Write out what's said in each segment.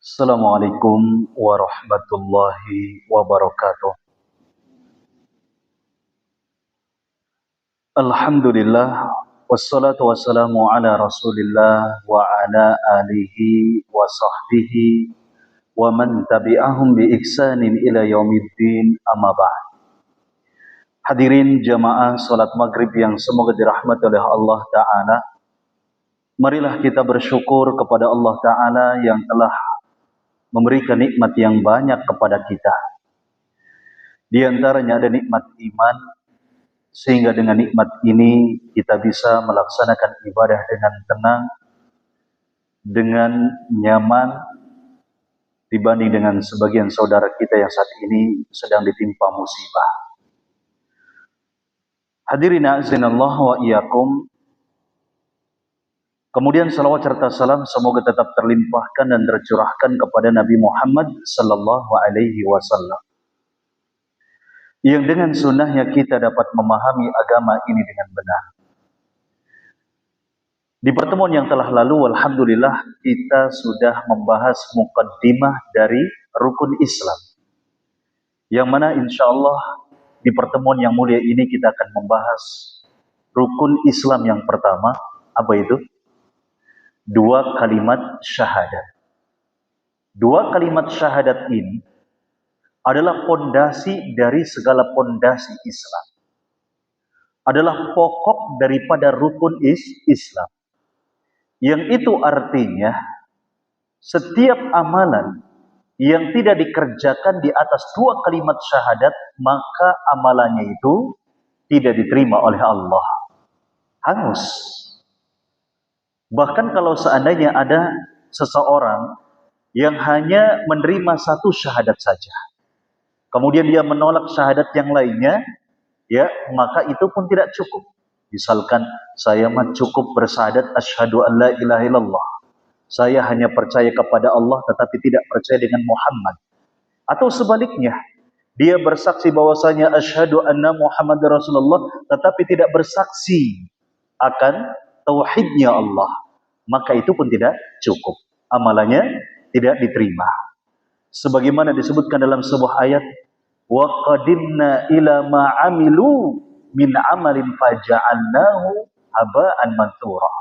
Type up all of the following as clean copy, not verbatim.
Assalamualaikum warahmatullahi wabarakatuh. Alhamdulillah wassalatu wassalamu ala Rasulillah wa ala alihi wa sahbihi wa man tabi'ahum bi ihsanin ila yaumiddin, amma ba'd. Hadirin jamaah salat maghrib yang semoga dirahmati oleh Allah Ta'ala. Marilah kita bersyukur kepada Allah Ta'ala yang telah memberikan nikmat yang banyak kepada kita. Di antaranya ada nikmat iman, sehingga dengan nikmat ini kita bisa melaksanakan ibadah dengan tenang, dengan nyaman, dibanding dengan sebagian saudara kita yang saat ini sedang ditimpa musibah. Hadirin a'azinallah wa iyyakum. Kemudian salawat serta salam semoga tetap terlimpahkan dan tercurahkan kepada Nabi Muhammad sallallahu alaihi wasallam, yang dengan sunnahnya kita dapat memahami agama ini dengan benar. Di pertemuan yang telah lalu, alhamdulillah, kita sudah membahas muqaddimah dari rukun Islam, yang mana insya Allah di pertemuan yang mulia ini kita akan membahas rukun Islam yang pertama. Apa itu? Dua kalimat syahadat. Dua kalimat syahadat ini adalah pondasi dari segala pondasi Islam, adalah pokok daripada rukun Islam, yang itu artinya setiap amalan yang tidak dikerjakan di atas dua kalimat syahadat, maka amalannya itu tidak diterima oleh Allah, hangus. Bahkan kalau seandainya ada seseorang yang hanya menerima satu syahadat saja, kemudian dia menolak syahadat yang lainnya, ya, maka itu pun tidak cukup. Misalkan saya mah cukup bersyahadat asyhadu an la ilaha illallah, saya hanya percaya kepada Allah tetapi tidak percaya dengan Muhammad. Atau sebaliknya, dia bersaksi bahwasanya asyhadu anna Muhammad Rasulullah tetapi tidak bersaksi akan tauhidnya Allah, maka itu pun tidak cukup, amalannya tidak diterima. Sebagaimana disebutkan dalam sebuah ayat, wa qadimna ila ma amilu min amalin faja'alnahu haba'an mansura.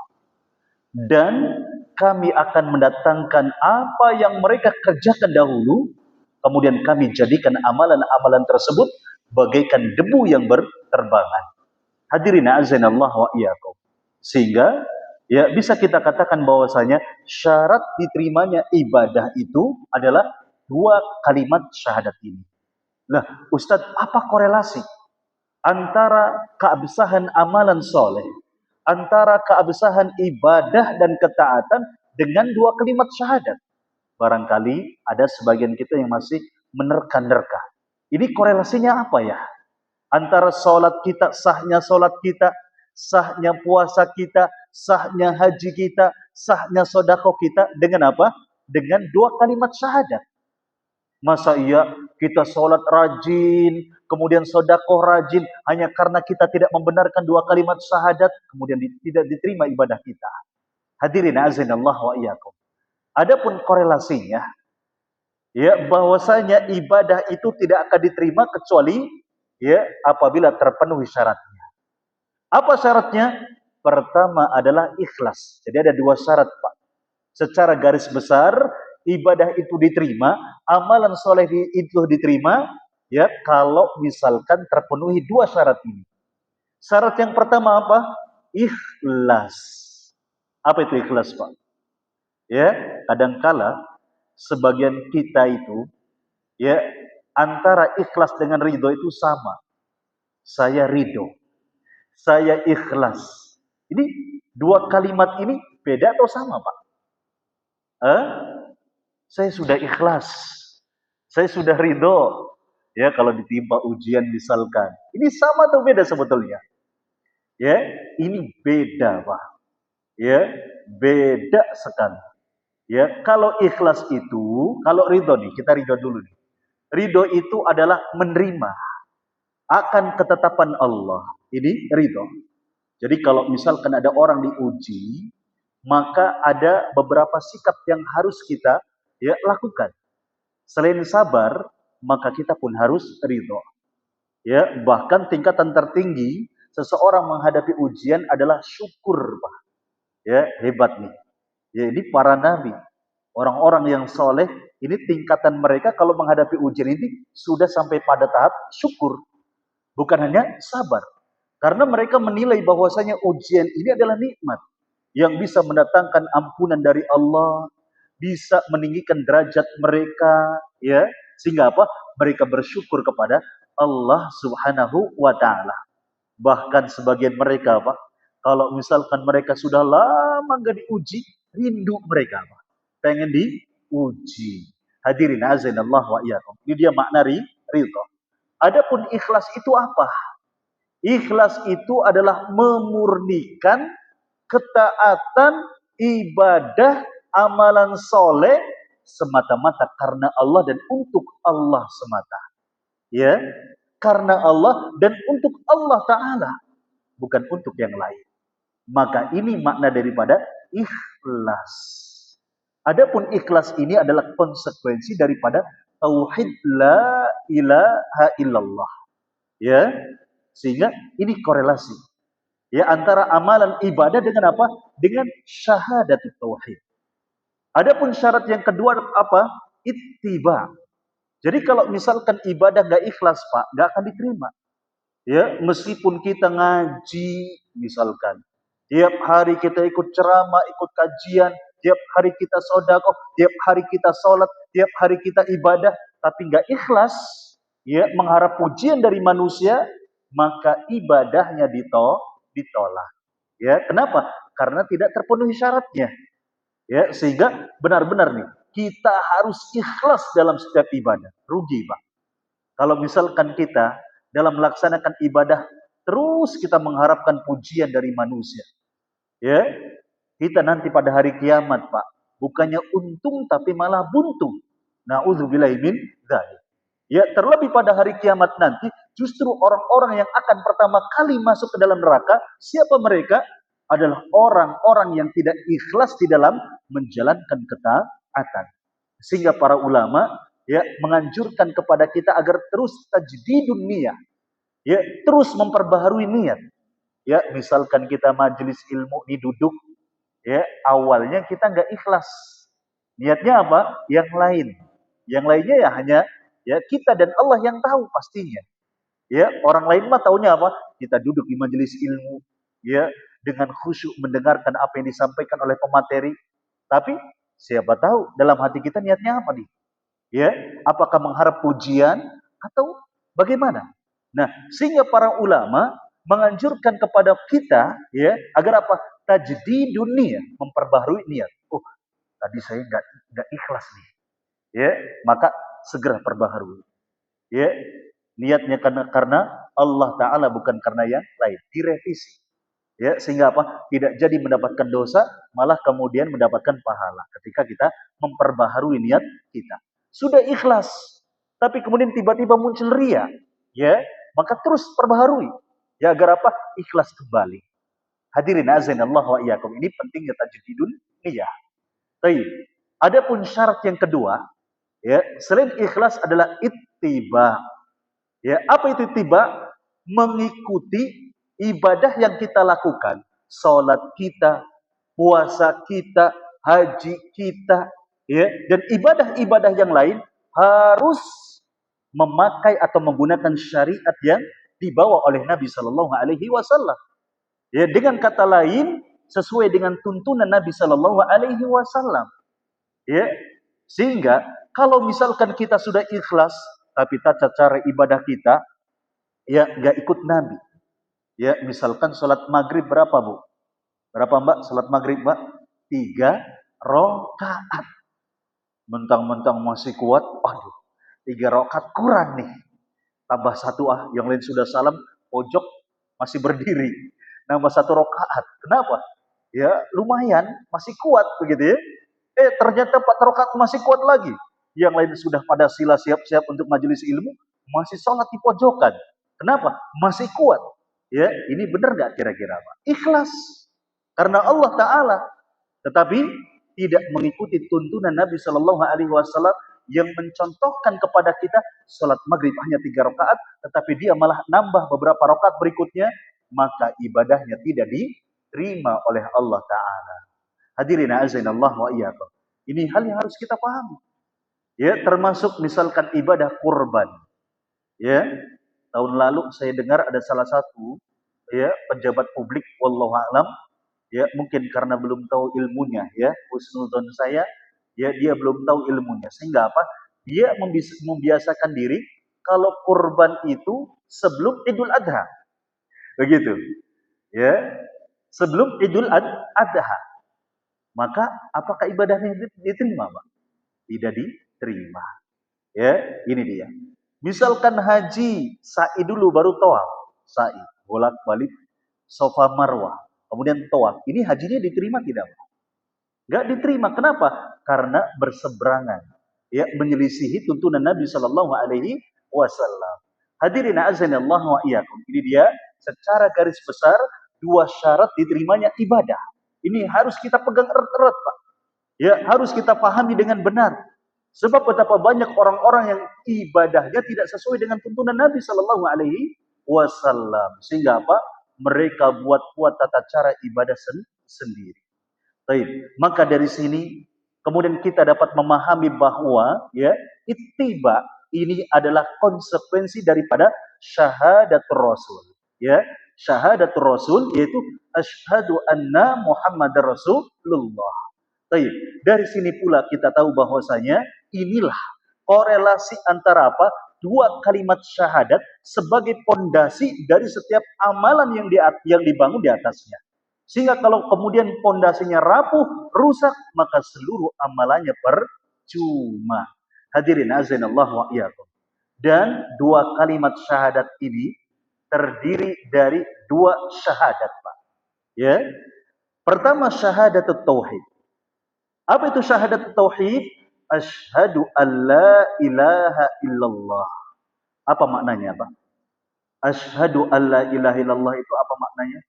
Dan kami akan mendatangkan apa yang mereka kerjakan dahulu, kemudian kami jadikan amalan-amalan tersebut bagaikan debu yang berterbangan. Hadirin azanallah wa iyyakum. Sehingga ya bisa kita katakan bahwasanya syarat diterimanya ibadah itu adalah dua kalimat syahadat ini. Nah, Ustadz, apa korelasi antara keabsahan amalan soleh, antara keabsahan ibadah dan ketaatan dengan dua kalimat syahadat? Barangkali ada sebagian kita yang masih menerka-nerka. Ini korelasinya apa ya? Antara sholat kita, sahnya sholat kita, sahnya puasa kita, sahnya haji kita, sahnya sedekah kita dengan apa? Dengan dua kalimat syahadat. Masa iya kita sholat rajin, kemudian sedekah rajin, hanya karena kita tidak membenarkan dua kalimat syahadat, kemudian tidak diterima ibadah kita? Hadirin azanallah wa iyyakum. Adapun korelasinya, ya, bahwasanya ibadah itu tidak akan diterima kecuali ya apabila terpenuhi syaratnya. Apa syaratnya? Pertama adalah ikhlas. Jadi ada dua syarat, Pak. Secara garis besar, ibadah itu diterima, amalan soleh itu diterima, ya, kalau misalkan terpenuhi dua syarat ini. Syarat yang pertama apa? Ikhlas. Apa itu ikhlas, Pak? Ya, kadangkala sebagian kita itu, ya, antara ikhlas dengan ridho itu sama. Saya ridho, saya ikhlas. Ini dua kalimat ini beda atau sama, Pak? Saya sudah ikhlas, saya sudah ridho. Ya, kalau ditimpa ujian misalkan, ini sama atau beda sebetulnya? Ya, ini beda, Pak. Ya, beda sekali. Ya, kalau ikhlas itu, kalau ridho nih, kita ridho dulu nih. Ridho itu adalah menerima akan ketetapan Allah. Ini ridho. Jadi kalau misalkan ada orang diuji, maka ada beberapa sikap yang harus kita ya lakukan. Selain sabar, maka kita pun harus ridho. Ya, bahkan tingkatan tertinggi seseorang menghadapi ujian adalah syukur, Pak. Ya, hebat nih. Ya, ini para nabi, orang-orang yang soleh, ini tingkatan mereka kalau menghadapi ujian ini sudah sampai pada tahap syukur, bukan hanya sabar. Karena mereka menilai bahwasanya ujian ini adalah nikmat yang bisa mendatangkan ampunan dari Allah, bisa meninggikan derajat mereka, ya, sehingga apa? Mereka bersyukur kepada Allah Subhanahu wa taala. Bahkan sebagian mereka, Pak, kalau misalkan mereka sudah lama nggak diuji, rindu mereka, Pak, pengen diuji. Hadirin azanallah wa iyyakum. Ini dia makna ridho. Adapun ikhlas itu apa? Ikhlas itu adalah memurnikan ketaatan, ibadah, amalan soleh semata-mata karena Allah dan untuk Allah semata. Ya, karena Allah dan untuk Allah Ta'ala, bukan untuk yang lain. Maka ini makna daripada ikhlas. Adapun ikhlas ini adalah konsekuensi daripada tauhid la ilaha illallah. Ya, sehingga ini korelasi. Ya, antara amalan ibadah dengan apa? Dengan syahadat tauhid. Adapun syarat yang kedua apa? Ittiba. Jadi kalau misalkan ibadah nggak ikhlas, Pak, nggak akan diterima. Ya, meskipun kita ngaji, misalkan, tiap hari kita ikut ceramah, ikut kajian, tiap hari kita sedekah, tiap hari kita sholat, tiap hari kita ibadah, tapi nggak ikhlas, ya, mengharap pujian dari manusia, maka ibadahnya ditolak. Ya, kenapa? Karena tidak terpenuhi syaratnya. Ya, sehingga benar-benar nih kita harus ikhlas dalam setiap ibadah. Rugi, Pak. Kalau misalkan kita dalam melaksanakan ibadah terus kita mengharapkan pujian dari manusia, ya, kita nanti pada hari kiamat, Pak, bukannya untung tapi malah buntu. Nauzubillahi min dzalik. Ya, terlebih pada hari kiamat nanti justru orang-orang yang akan pertama kali masuk ke dalam neraka, siapa mereka? Adalah orang-orang yang tidak ikhlas di dalam menjalankan ketaatan. Sehingga para ulama, ya, menganjurkan kepada kita agar terus tajdidun niyah, ya, terus memperbaharui niat. Ya, misalkan kita majelis ilmu di duduk, ya, awalnya kita nggak ikhlas. Niatnya apa? Yang lain. Yang lainnya ya hanya, ya, kita dan Allah yang tahu pastinya. Ya, orang lain mah taunya apa? Kita duduk di majelis ilmu, ya, dengan khusyuk mendengarkan apa yang disampaikan oleh pemateri. Tapi siapa tahu dalam hati kita niatnya apa nih? Ya, apakah mengharap pujian atau bagaimana? Nah, sehingga para ulama menganjurkan kepada kita, ya, agar apa? Tajdidun niyah, memperbaharui niat. Oh, tadi saya nggak ikhlas nih. Ya, maka segera perbaharui. Ya, niatnya karena Allah Ta'ala, bukan karena yang lain. Direvisi. Ya, sehingga apa? Tidak jadi mendapatkan dosa, malah kemudian mendapatkan pahala ketika kita memperbaharui niat kita. Sudah ikhlas, tapi kemudian tiba-tiba muncul ria, ya, maka terus perbaharui. Ya, agar apa? Ikhlas kembali. Hadirin azanallah wa iyyakum. Ini pentingnya tajdidun niyah. Baik. Adapun syarat yang kedua, ya, selain ikhlas adalah ittiba. Ya, apa itu ittiba? Mengikuti ibadah yang kita lakukan, salat kita, puasa kita, haji kita, ya, dan ibadah-ibadah yang lain harus memakai atau menggunakan syariat yang dibawa oleh Nabi Shallallahu Alaihi Wasallam. Ya, dengan kata lain, sesuai dengan tuntunan Nabi Shallallahu Alaihi Wasallam. Ya, sehingga kalau misalkan kita sudah ikhlas, tapi tata cara ibadah kita, ya, nggak ikut Nabi. Ya, misalkan sholat maghrib berapa, Bu? Berapa, Mbak? Sholat maghrib, Mbak? 3 rakaat. Mentang-mentang masih kuat, aduh, 3 rakaat kurang nih. Tambah 1 yang lain sudah salam, pojok masih berdiri. Nambah 1 rakaat. Kenapa? Ya, lumayan, masih kuat begitu ya. Ternyata 4 rakaat masih kuat lagi. Yang lain sudah pada sila siap-siap untuk majelis ilmu, masih sholat di pojokan. Kenapa? Masih kuat. Ya, ini benar nggak kira-kira, Pak? Ikhlas karena Allah Ta'ala. Tetapi tidak mengikuti tuntunan Nabi Shallallahu Alaihi Wasallam yang mencontohkan kepada kita sholat maghrib hanya 3 rakaat, tetapi dia malah nambah beberapa rakaat berikutnya, maka ibadahnya tidak diterima oleh Allah Ta'ala. Hadirin azanillah wa iyyakum. Ini hal yang harus kita pahami. Ya, termasuk misalkan ibadah kurban. Ya, tahun lalu saya dengar ada salah satu ya pejabat publik, wallahu a'lam, ya mungkin karena belum tahu ilmunya, ya husnudzon saya, ya dia belum tahu ilmunya, sehingga apa? Dia membiasakan diri kalau kurban itu sebelum Idul Adha, begitu, ya sebelum Idul Adha. Maka apakah ibadahnya diterima, Pak? Tidak diterima. Ya, ini dia. Misalkan haji, sa'i dulu baru tawaf. Sa'i, bolak-balik Safa Marwah, kemudian tawaf. Ini hajinya diterima tidak, Pak? Enggak diterima. Kenapa? Karena berseberangan, ya, menyelisihi tuntunan Nabi Shallallahu Alaihi Wasallam. Hadirin azanillah wa iyyakum. Ini dia secara garis besar 2 syarat diterimanya ibadah. Ini harus kita pegang erat-erat, Pak. Ya, harus kita pahami dengan benar. Sebab betapa banyak orang-orang yang ibadahnya tidak sesuai dengan tuntunan Nabi Shallallahu Alaihi Wasallam, sehingga apa? Mereka buat tata cara ibadah sendiri. Baik, maka dari sini kemudian kita dapat memahami bahwa ya ittiba ini adalah konsekuensi daripada syahadatul Rasul. Ya, syahadatul Rasul yaitu asyhadu anna Muhammadar Rasulullah. Baik, dari sini pula kita tahu bahwasanya inilah korelasi antara apa? 2 kalimat syahadat sebagai pondasi dari setiap amalan yang dibangun di atasnya. Sehingga kalau kemudian pondasinya rapuh, rusak, maka seluruh amalannya percuma. Hadirin azanillah wa iyyakum. Dan 2 kalimat syahadat ini terdiri dari 2 syahadat, Pak. Ya. Pertama syahadatut tauhid. Apa itu syahadat tauhid? Asyhadu an la ilaha illallah. Apa maknanya, Pak? Asyhadu an la ilaha illallah itu apa maknanya?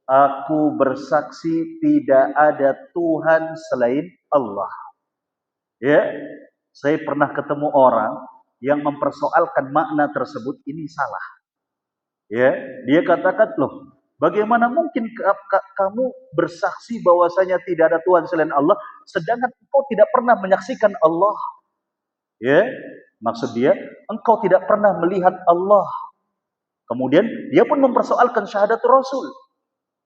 Aku bersaksi tidak ada Tuhan selain Allah. Ya, saya pernah ketemu orang yang mempersoalkan makna tersebut, ini salah. Ya, dia katakan, loh, bagaimana mungkin kamu bersaksi bahwasanya tidak ada Tuhan selain Allah, sedangkan engkau tidak pernah menyaksikan Allah? Ya, maksud dia, engkau tidak pernah melihat Allah. Kemudian dia pun mempersoalkan syahadat Rasul.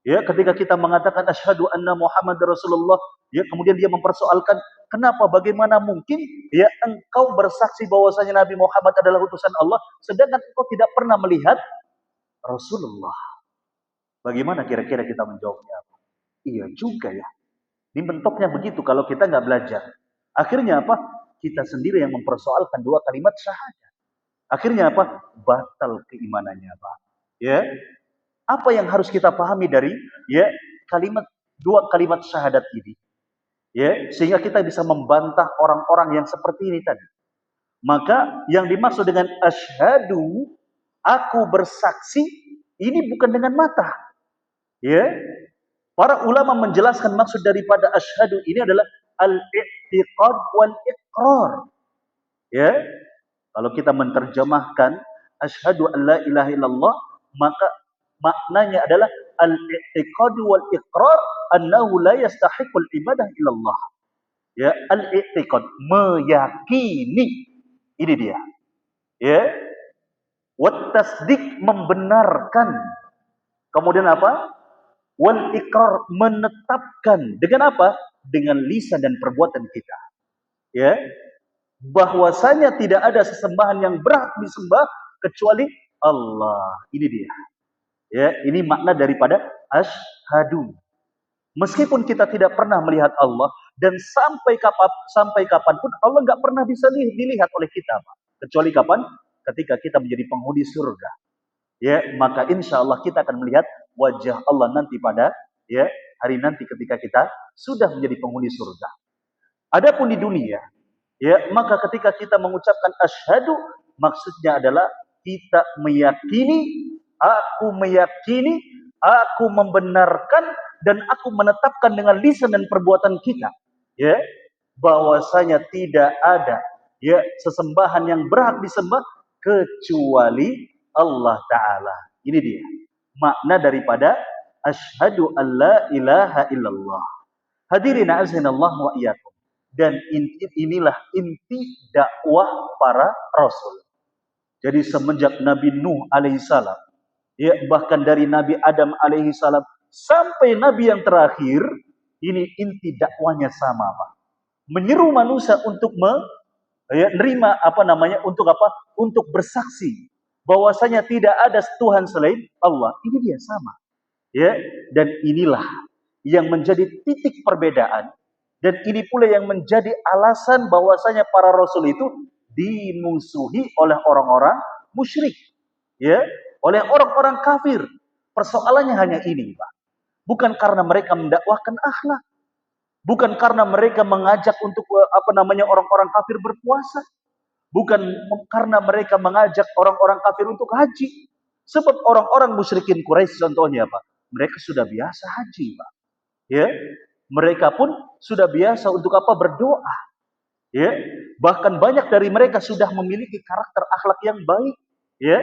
Ya, ketika kita mengatakan asyhadu anna Muhammadar Rasulullah, ya, kemudian dia mempersoalkan, kenapa, bagaimana mungkin ya engkau bersaksi bahwasanya Nabi Muhammad adalah utusan Allah, sedangkan engkau tidak pernah melihat Rasulullah. Bagaimana kira-kira kita menjawabnya? Iya juga ya. Ini bentuknya begitu kalau kita nggak belajar. Akhirnya apa? Kita sendiri yang mempersoalkan 2 kalimat syahadat. Akhirnya apa? Batal keimanannya, Pak. Ya. Apa yang harus kita pahami dari ya kalimat 2 kalimat syahadat ini? Ya, sehingga kita bisa membantah orang-orang yang seperti ini tadi. Maka yang dimaksud dengan asyhadu, aku bersaksi, ini bukan dengan mata. Ya. Para ulama menjelaskan maksud daripada asyhadu ini adalah al-i'tiqad wal iqrar. Ya. Kalau kita menerjemahkan asyhadu an la ilaha illallah, maka maknanya adalah al-i'tiqad wal iqrar annahu la yastahiqul ibadah illallah. Ya, al-i'tiqad, meyakini. Ini dia. Ya. Wat tasdiq, membenarkan. Kemudian apa? Wal iqrar, menetapkan. Dengan apa? Dengan lisan dan perbuatan kita. Ya. Bahwasanya tidak ada sesembahan yang berhak disembah kecuali Allah. Ini dia. Ya, ini makna daripada asyhadu. Meskipun kita tidak pernah melihat Allah, dan sampai kapanpun Allah nggak pernah bisa dilihat oleh kita, Pak. Kecuali kapan? Ketika kita menjadi penghuni surga. Ya, maka insya Allah kita akan melihat wajah Allah nanti pada ya hari nanti ketika kita sudah menjadi penghuni surga. Adapun di dunia, ya, maka ketika kita mengucapkan asyhadu, maksudnya adalah kita meyakini, aku membenarkan dan aku menetapkan dengan lisan dan perbuatan kita, ya, bahwasanya tidak ada ya sesembahan yang berhak disembah kecuali Allah Ta'ala. Ini dia makna daripada asyhadu alla ilaha illallah. Hadirin azinallah wa iyyakum. Dan inilah inti dakwah para rasul. Jadi semenjak Nabi Nuh alaihissalam, ya, bahkan dari Nabi Adam alaihissalam sampai Nabi yang terakhir, ini inti dakwahnya sama, Pak. Menyeru manusia untuk menerima untuk apa? Untuk bersaksi bahwasanya tidak ada Tuhan selain Allah. Ini dia sama. Ya, dan inilah yang menjadi titik perbedaan, dan ini pula yang menjadi alasan bahwasanya para rasul itu dimusuhi oleh orang-orang musyrik, ya, oleh orang-orang kafir. Persoalannya hanya ini, Pak. Bukan karena mereka mendakwahkan akhlak, bukan karena mereka mengajak untuk orang-orang kafir berpuasa, bukan karena mereka mengajak orang-orang kafir untuk haji. Sebab orang-orang musyrikin Quraisy contohnya, Pak, mereka sudah biasa haji, Pak. Ya, mereka pun sudah biasa untuk berdoa. Ya, bahkan banyak dari mereka sudah memiliki karakter akhlak yang baik. Ya,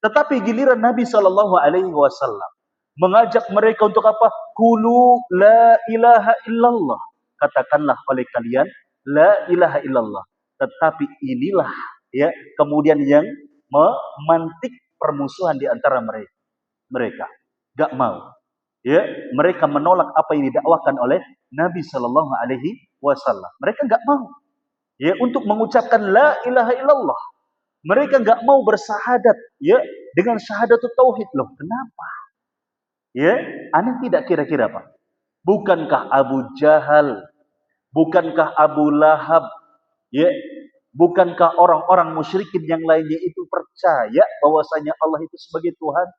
tetapi giliran Nabi Shallallahu Alaihi Wasallam mengajak mereka untuk apa? Qulu la ilaha illallah. Katakanlah oleh kalian la ilaha illallah. Tetapi inilah ya kemudian yang memantik permusuhan di antara mereka. Gak mau. Ya, mereka menolak apa yang didakwakan oleh Nabi Shallallahu Alaihi Wasallam. Mereka nggak mau, ya, untuk mengucapkan la ilaha illallah. Mereka nggak mau bersahadat, ya, dengan syahadatut tauhid. Loh, kenapa? Ya, aneh tidak kira-kira, Pak? Bukankah Abu Jahal, bukankah Abu Lahab, ya, bukankah orang-orang musyrikin yang lainnya itu percaya bahwasanya Allah itu sebagai Tuhan?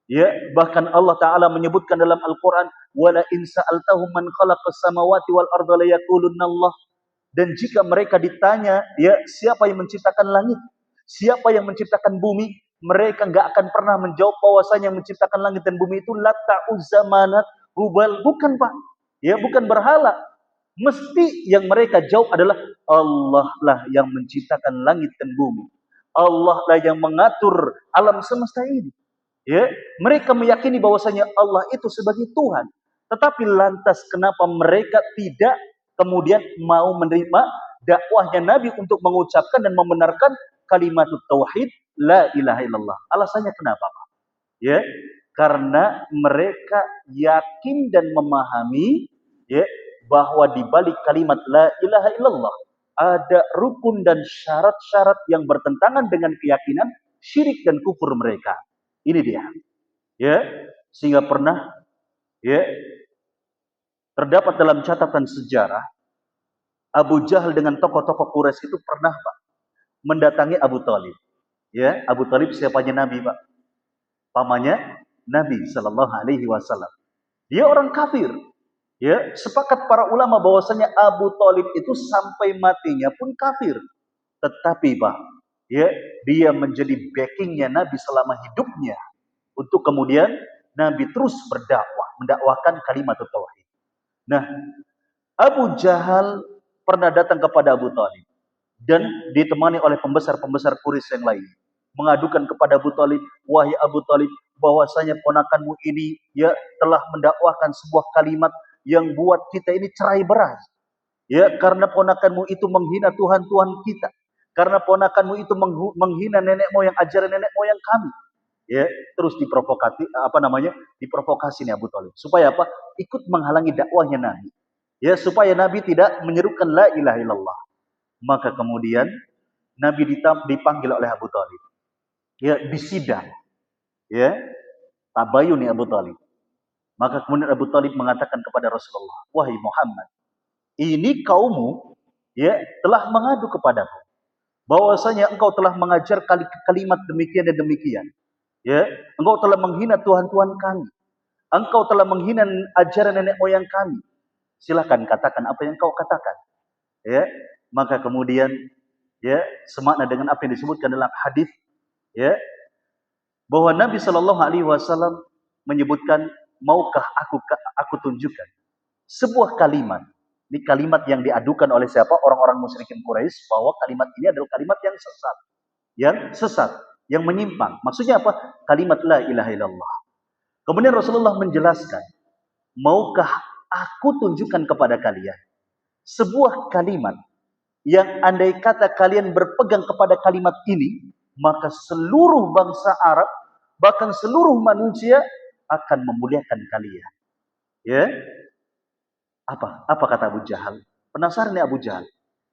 Ya, bahkan Allah Ta'ala menyebutkan dalam Al-Quran, wala in sa'altahum man khalaqas samawati wal arda la yaqulunna Allah. Dan jika mereka ditanya, ya, siapa yang menciptakan langit, siapa yang menciptakan bumi, mereka nggak akan pernah menjawab bahwasanya yang menciptakan langit dan bumi itu Lata, Uzza, Manat, Hubal. Bukan, Pak. Ya, bukan berhala. Mesti yang mereka jawab adalah Allah lah yang menciptakan langit dan bumi. Allah lah yang mengatur alam semesta ini. Ya, mereka meyakini bahwasanya Allah itu sebagai Tuhan. Tetapi lantas kenapa mereka tidak kemudian mau menerima dakwahnya Nabi untuk mengucapkan dan membenarkan kalimat tauhid la ilaha illallah? Alasannya kenapa, Pak? Ya, karena mereka yakin dan memahami, ya, bahwa di balik kalimat la ilaha illallah ada rukun dan syarat-syarat yang bertentangan dengan keyakinan syirik dan kufur mereka. Ini dia. Ya, sehingga pernah, ya, terdapat dalam catatan sejarah Abu Jahal dengan tokoh-tokoh Quraisy itu pernah, Pak, mendatangi Abu Thalib. Ya, Abu Thalib siapanya Nabi, Pak? Pamannya Nabi Sallallahu Alaihi Wasallam. Dia orang kafir. Ya, sepakat para ulama bahwasanya Abu Thalib itu sampai matinya pun kafir. Tetapi, Pak, ya, dia menjadi backingnya Nabi selama hidupnya untuk kemudian Nabi terus berdakwah, mendakwahkan kalimat tauhid. Nah, Abu Jahal pernah datang kepada Abu Thalib dan ditemani oleh pembesar-pembesar Quraisy yang lain, mengadukan kepada Abu Thalib, wahai Abu Thalib, bahwasanya ponakanmu ini, ya, telah mendakwahkan sebuah kalimat yang buat kita ini cerai berai. Ya, karena ponakanmu itu menghina Tuhan-Tuhan kita. Karena ponakanmu itu menghina nenek moyang, ajaran nenek moyang kami. Ya, terus diprovokasi nih Abu Thalib. Supaya apa? Ikut menghalangi dakwahnya Nabi. Ya, supaya Nabi tidak menyerukan la ilaha illallah. Maka kemudian Nabi dipanggil oleh Abu Thalib. Ya, disidang. Ya, tabayun nih Abu Thalib. Maka kemudian Abu Thalib mengatakan kepada Rasulullah, wahai Muhammad, ini kaummu, ya, telah mengadu kepadamu bahwasanya engkau telah mengajar kalimat demikian dan demikian. Ya, engkau telah menghina Tuhan-Tuhan kami. Engkau telah menghina ajaran nenek moyang kami. Silakan katakan apa yang engkau katakan. Ya, maka kemudian, ya, semakna dengan apa yang disebutkan dalam hadis, ya, bahwa Nabi Shallallahu Alaihi Wasallam menyebutkan maukah aku tunjukkan sebuah kalimat. Ini kalimat yang diadukan oleh siapa? Orang-orang musyrikin Quraisy, bahwa kalimat ini adalah kalimat yang menyimpang. Maksudnya apa? Kalimat la ilaha illallah. Kemudian Rasulullah menjelaskan, maukah aku tunjukkan kepada kalian sebuah kalimat yang andai kata kalian berpegang kepada kalimat ini, maka seluruh bangsa Arab, bahkan seluruh manusia akan memuliakan kalian. Ya, apa kata Abu Jahal? Penasaran nih Abu Jahal.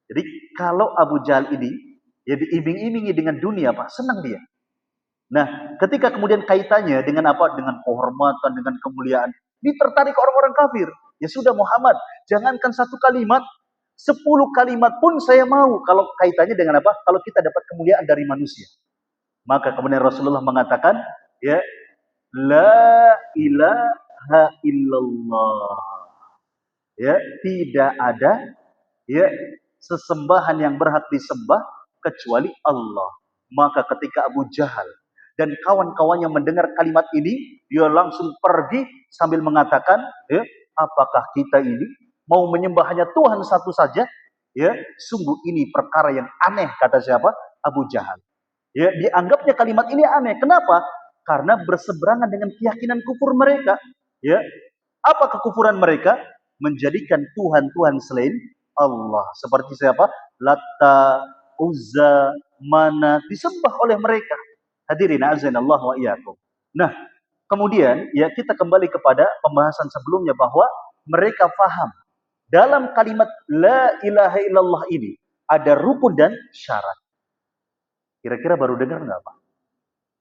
Jadi kalau Abu Jahal ini ya diiming-imingi dengan dunia, Pak, senang dia. Nah, ketika kemudian kaitannya dengan apa? Dengan kehormatan, dengan kemuliaan, ini tertarik orang-orang kafir. Ya sudah Muhammad, jangankan satu kalimat, 10 kalimat pun saya mau kalau kaitannya dengan apa? Kalau kita dapat kemuliaan dari manusia. Maka kemudian Rasulullah mengatakan, ya, la ilaha illallah. Ya, tidak ada ya sesembahan yang berhak disembah kecuali Allah. Maka ketika Abu Jahal dan kawan-kawannya mendengar kalimat ini, dia langsung pergi sambil mengatakan, ya, apakah kita ini mau menyembah hanya Tuhan satu saja? Ya, sungguh ini perkara yang aneh, kata siapa? Abu Jahal. Ya, dianggapnya kalimat ini aneh. Kenapa? Karena berseberangan dengan keyakinan kufur mereka. Ya, apa kekufuran mereka? Menjadikan Tuhan-Tuhan selain Allah. Seperti siapa? Latta, Uzza, Mana, disembah oleh mereka. Hadirin azanallah wa iyyakum. Nah, kemudian ya kita kembali kepada pembahasan sebelumnya bahwa mereka faham dalam kalimat la ilaha illallah ini ada rukun dan syarat. Kira-kira baru dengar nggak Pak?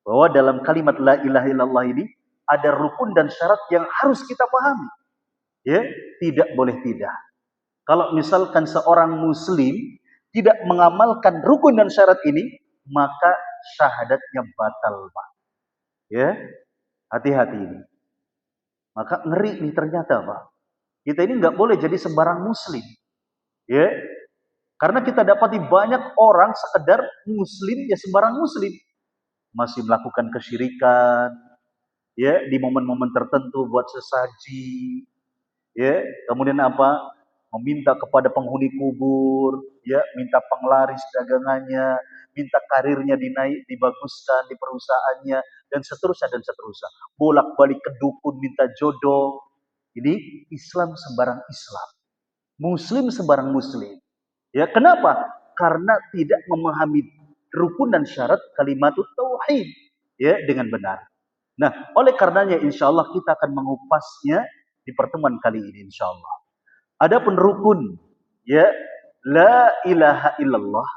Bahwa dalam kalimat la ilaha illallah ini ada rukun dan syarat yang harus kita pahami. Ya, tidak boleh tidak. Kalau misalkan seorang muslim tidak mengamalkan rukun dan syarat ini, maka syahadatnya batal, Pak. Ya, hati-hati ini. Maka ngeri nih ternyata, Pak. Kita ini nggak boleh jadi sembarang muslim. Ya, karena kita dapati banyak orang sekedar muslim, ya sembarang muslim. Masih melakukan kesyirikan, ya, di momen-momen tertentu buat sesaji, ya, kemudian apa? Meminta kepada penghuni kubur, ya, minta penglaris dagangannya, minta karirnya dibaguskan di perusahaannya, dan seterusnya dan seterusnya. Bolak-balik ke dukun minta jodoh. Ini Islam sembarang Islam, Muslim sembarang Muslim. Ya, kenapa? Karena tidak memahami rukun dan syarat kalimat tauhid, ya, dengan benar. Nah, oleh karenanya insya Allah kita akan mengupasnya di pertemuan kali ini insya Allah. Adapun rukun, ya, la ilaha illallah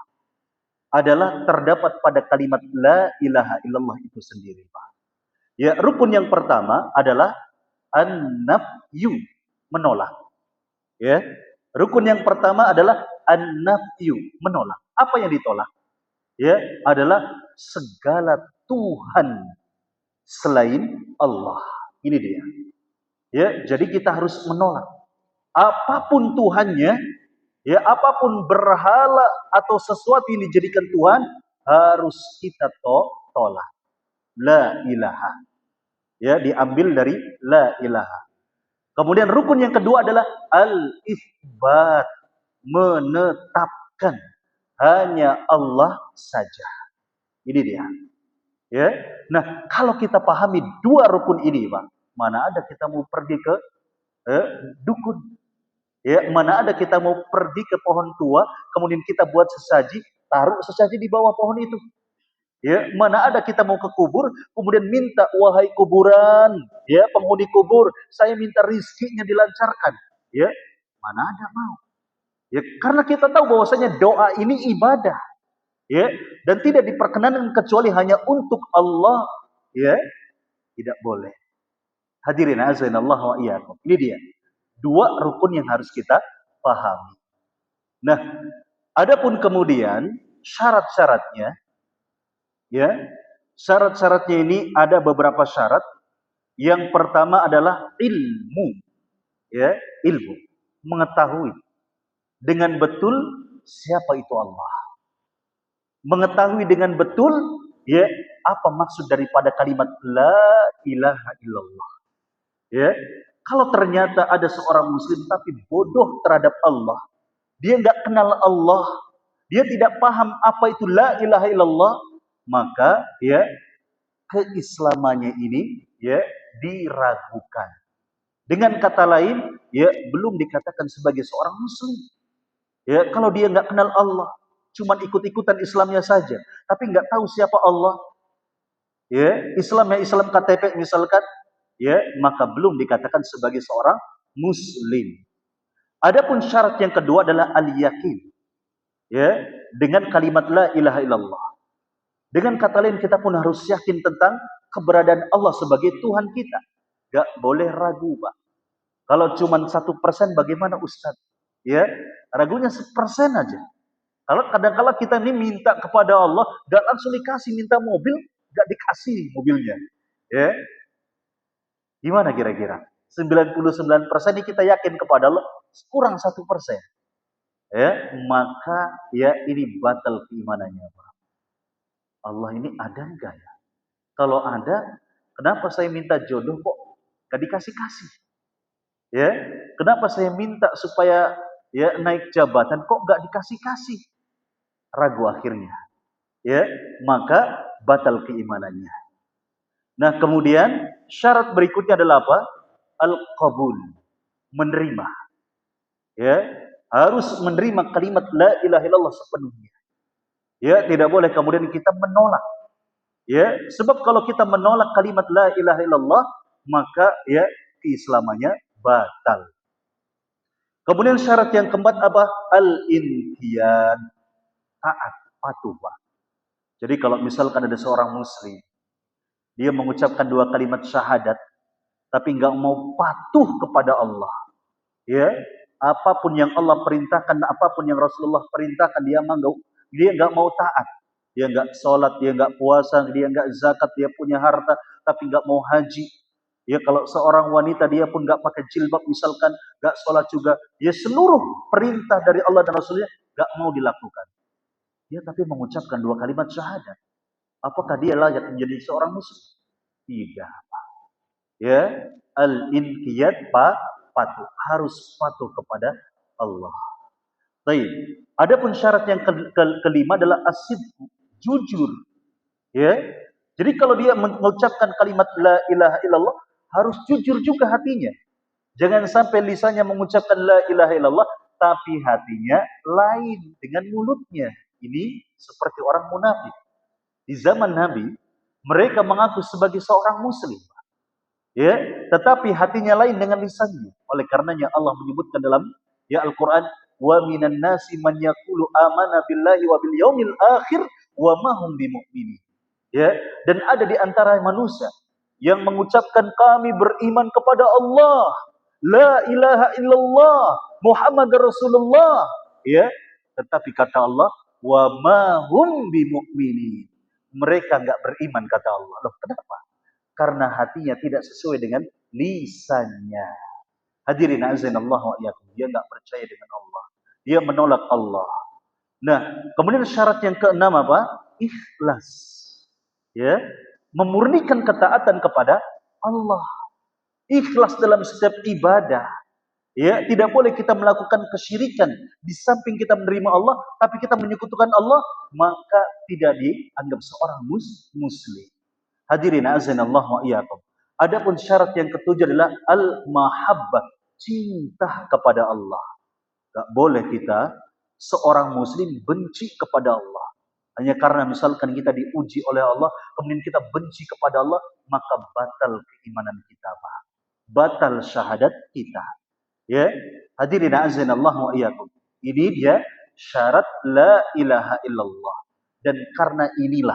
adalah terdapat pada kalimat la ilaha illallah itu sendiri, Pak. Ya, rukun yang pertama adalah an-nafyu, menolak. Ya, rukun yang pertama adalah an-nafyu, menolak. Apa yang ditolak? Ya, adalah segala Tuhan selain Allah. Ini dia. Ya, jadi kita harus menolak apapun Tuhannya, ya, apapun berhala atau sesuatu yang dijadikan Tuhan harus kita tolak. La ilaha. Ya, diambil dari la ilaha. Kemudian rukun yang kedua adalah al-itsbat, menetapkan hanya Allah saja. Ini dia. Ya. Nah, kalau kita pahami dua rukun ini, Pak, mana ada kita mau pergi ke dukun? Ya, mana ada kita mau pergi ke pohon tua, kemudian kita buat sesaji, taruh sesaji di bawah pohon itu. Ya, mana ada kita mau ke kubur, kemudian minta, wahai kuburan, ya, penghuni kubur, saya minta rizkinya dilancarkan. Ya, mana ada mau. Ya, karena kita tahu bahwasanya doa ini ibadah. Ya, dan tidak diperkenankan kecuali hanya untuk Allah. Ya, tidak boleh. Hadirin azanallah wa iyyakum. Ini dia. Dua rukun yang harus kita pahami. Nah, adapun kemudian syarat-syaratnya, ya, syarat-syaratnya ini ada beberapa syarat. Yang pertama adalah ilmu, ya, ilmu, mengetahui dengan betul siapa itu Allah, mengetahui dengan betul, ya, apa maksud daripada kalimat la ilaha illallah. Ya, kalau ternyata ada seorang muslim tapi bodoh terhadap Allah, dia nggak kenal Allah, dia tidak paham apa itu la ilaha illallah, maka ya keislamannya ini ya diragukan. Dengan kata lain, ya belum dikatakan sebagai seorang muslim. Ya, kalau dia nggak kenal Allah, cuma ikut-ikutan Islamnya saja, tapi nggak tahu siapa Allah, ya Islamnya Islam KTP misalkan, ya maka belum dikatakan sebagai seorang muslim. Adapun syarat yang kedua adalah al-yakin, ya dengan kalimat la ilaha illallah. Dengan kata lain kita pun harus yakin tentang keberadaan Allah sebagai Tuhan kita. Gak boleh ragu, Pak. Kalau cuma 1% bagaimana Ustaz? Ya, ragunya 1% aja. Kalau kadang-kala kita ini minta kepada Allah, gak langsung dikasih, minta mobil, gak dikasih mobilnya. Ya, gimana kira-kira? 99% ini kita yakin kepada Allah, kurang 1%. Ya, maka ya ini batal keimanannya, Pak. Allah ini ada enggak ya? Kalau ada, kenapa saya minta jodoh kok gak dikasih-kasih? Ya, kenapa saya minta supaya ya naik jabatan kok gak dikasih-kasih? Ragu akhirnya. Ya, maka batal keimanannya. Nah, kemudian syarat berikutnya adalah apa? Al-qabul, menerima. Ya, harus menerima kalimat la ilaha illallah sepenuhnya. Ya, tidak boleh kemudian kita menolak. Ya, sebab kalau kita menolak kalimat la ilaha illallah, maka ya keislamannya batal. Kemudian syarat yang keempat apa? Al-inqiyad, taat, patuh, Pak. Jadi kalau misalkan ada seorang muslim, dia mengucapkan 2 kalimat syahadat, tapi nggak mau patuh kepada Allah, ya, apapun yang Allah perintahkan, apapun yang Rasulullah perintahkan, dia nggak mau taat. Dia nggak sholat, dia nggak puasa, dia nggak zakat, dia punya harta, tapi nggak mau haji. Ya kalau seorang wanita dia pun nggak pakai jilbab misalkan, nggak sholat juga, dia seluruh perintah dari Allah dan Rasulnya nggak mau dilakukan. Dia tapi mengucapkan 2 kalimat syahadat. Apakah dia layak menjadi seorang muslim? Tidak. Ya, al-inqiyad patuh, harus patuh kepada Allah. Baik. Adapun syarat yang kelima adalah asidq, jujur. Ya. Jadi kalau dia mengucapkan kalimat la ilaha illallah, harus jujur juga hatinya. Jangan sampai lisannya mengucapkan la ilaha illallah, tapi hatinya lain dengan mulutnya. Ini seperti orang munafik. Di zaman Nabi, mereka mengaku sebagai seorang muslim. Ya, tetapi hatinya lain dengan lisannya. Oleh karenanya Allah menyebutkan dalam ya Al-Qur'an, wa minan nasi man yaqulu amana billahi wa bil yaumil akhir wa ma hum bimumin. Ya, dan ada di antara manusia yang mengucapkan kami beriman kepada Allah, la ilaha illallah, Muhammad Rasulullah, ya, tetapi kata Allah, wa ma hum bimumin. Mereka enggak beriman kata Allah. Loh, kenapa? Karena hatinya tidak sesuai dengan lisannya. Hadirin azanallah wa iyyakum, dia enggak percaya dengan Allah. Dia menolak Allah. Nah, kemudian syarat yang keenam apa? Ikhlas. Ya, memurnikan ketaatan kepada Allah. Ikhlas dalam setiap ibadah. Ya, tidak boleh kita melakukan kesyirikan di samping kita menerima Allah, tapi kita menyekutukan Allah, maka tidak dianggap seorang muslim. Hadirin azanallah wa iyyakum. Adapun syarat yang ketujuh adalah al-mahabbah, cinta kepada Allah. Gak boleh kita seorang muslim benci kepada Allah. Hanya karena misalkan kita diuji oleh Allah, kemudian kita benci kepada Allah, maka batal keimanan kita, Pak. Batal syahadat kita. Ya, hadirin azanallah wa iyyakum. Ini dia syarat la ilaha illallah. Dan karena inilah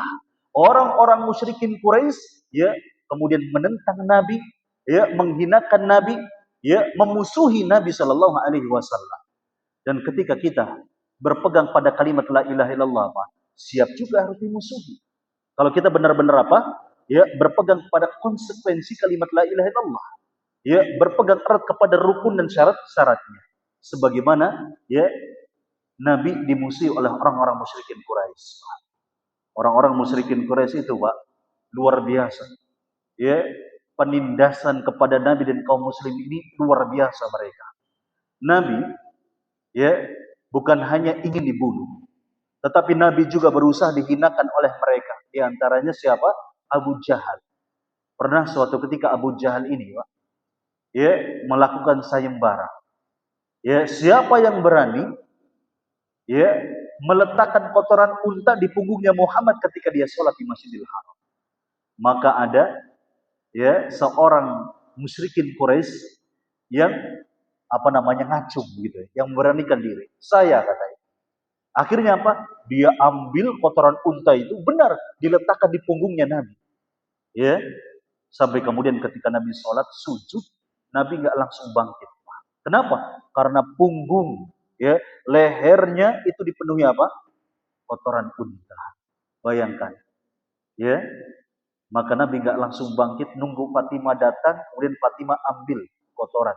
orang-orang musyrikin Quraisy ya kemudian menentang Nabi, ya menghinakan Nabi, ya memusuhi Nabi sallallahu alaihi wasallam. Dan ketika kita berpegang pada kalimat la ilaha illallah, Pak, siap juga harus dimusuhi. Kalau kita benar-benar apa? Ya, berpegang pada konsekuensi kalimat la ilaha illallah. Ya, berpegang erat kepada rukun dan syarat-syaratnya. Sebagaimana ya Nabi dimusuhi oleh orang-orang musyrikin Quraisy. Orang-orang musyrikin Quraisy itu, Pak, luar biasa. Ya, penindasan kepada Nabi dan kaum muslim ini luar biasa mereka. Nabi ya bukan hanya ingin dibunuh, tetapi Nabi juga berusaha dihinakan oleh mereka. Di antaranya siapa? Abu Jahal. Pernah suatu ketika Abu Jahal ini Pak, ya melakukan sayembara. Ya, siapa yang berani ya meletakkan kotoran unta di punggungnya Muhammad ketika dia sholat di Masjidil Haram? Maka ada ya seorang musyrikin Quraisy yang ngacung gitu, yang memberanikan diri. Saya katanya. Akhirnya apa? Dia ambil kotoran unta itu benar diletakkan di punggungnya Nabi. Ya, sampai kemudian ketika Nabi sholat sujud, Nabi nggak langsung bangkit. Kenapa? Karena punggung, ya, lehernya itu dipenuhi apa? Kotoran unta. Bayangkan, ya. Maka Nabi nggak langsung bangkit, nunggu Fatimah datang, kemudian Fatimah ambil kotoran,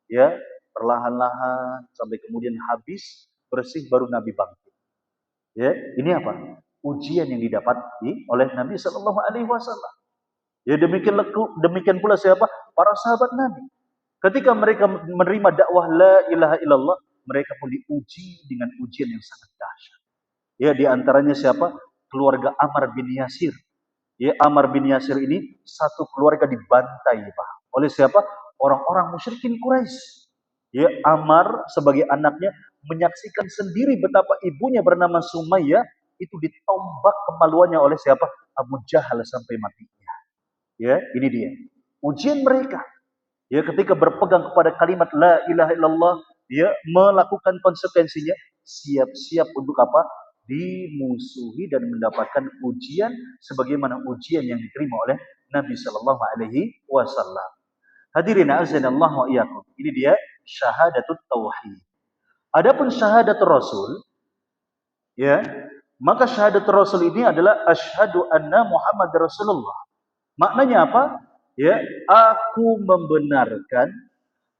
ya, perlahan-lahan sampai kemudian habis bersih baru Nabi bangkit. Ya, ini apa? Ujian yang didapati oleh Nabi Shallallahu Alaihi Wasallam. Ya demikian pula siapa? Para sahabat Nabi. Ketika mereka menerima dakwah la ilaha illallah, mereka pun diuji dengan ujian yang sangat dahsyat. Ya, di antaranya siapa? Keluarga Ammar bin Yasir. Ya, Ammar bin Yasir ini satu keluarga dibantai, Pak. Oleh siapa? Orang-orang musyrikin Quraisy. Ya, Ammar sebagai anaknya menyaksikan sendiri betapa ibunya bernama Sumayyah itu ditombak kemaluannya oleh siapa? Abu Jahal sampai matinya. Ya, ini dia. Ujian mereka. Ya, ketika berpegang kepada kalimat la ilaha illallah, dia melakukan konsekuensinya, siap-siap untuk apa? Dimusuhi dan mendapatkan ujian sebagaimana ujian yang diterima oleh Nabi Shallallahu Alaihi Wasallam. Hadirin azanillah wa iyyakum. Ini dia syahadatut tauhid. Adapun syahadat Rasul, ya, maka syahadat Rasul ini adalah asyhadu anna Muhammad Rasulullah. Maknanya apa? Ya, aku membenarkan,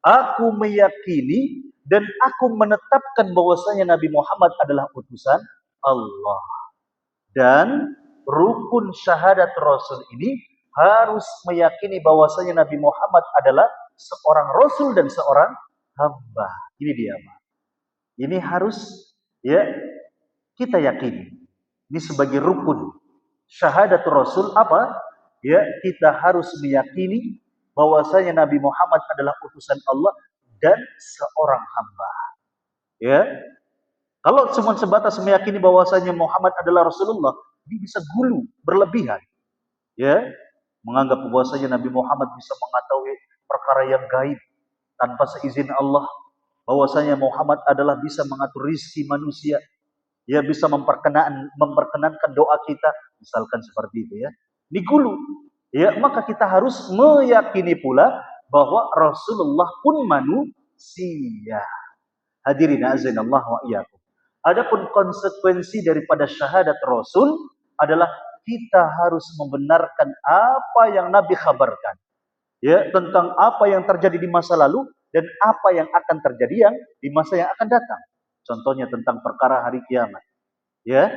aku meyakini dan aku menetapkan bahwasanya Nabi Muhammad adalah utusan Allah. Dan rukun syahadat Rasul ini harus meyakini bahwasanya Nabi Muhammad adalah seorang Rasul dan seorang hamba. Ini dia, Pak. Ini harus ya kita yakini. Ini sebagai rukun syahadat Rasul apa? Ya, kita harus meyakini bahwasanya Nabi Muhammad adalah utusan Allah dan seorang hamba. Ya. Kalau cuma sebatas meyakini bahwasanya Muhammad adalah Rasulullah, ini bisa gulu, berlebihan. Ya, menganggap bahwasanya Nabi Muhammad bisa mengetahui perkara yang gaib tanpa seizin Allah, bahwasanya Muhammad adalah bisa mengatur rizki manusia, ya bisa memperkenankan doa kita, misalkan seperti itu ya. Ini gulu. Ya, maka kita harus meyakini pula bahwa Rasulullah pun manusia. Hadirin azanillah wa iyyakum. Adapun konsekuensi daripada syahadat Rasul adalah kita harus membenarkan apa yang Nabi kabarkan. Ya, tentang apa yang terjadi di masa lalu dan apa yang akan terjadi yang di masa yang akan datang. Contohnya tentang perkara hari kiamat. Ya.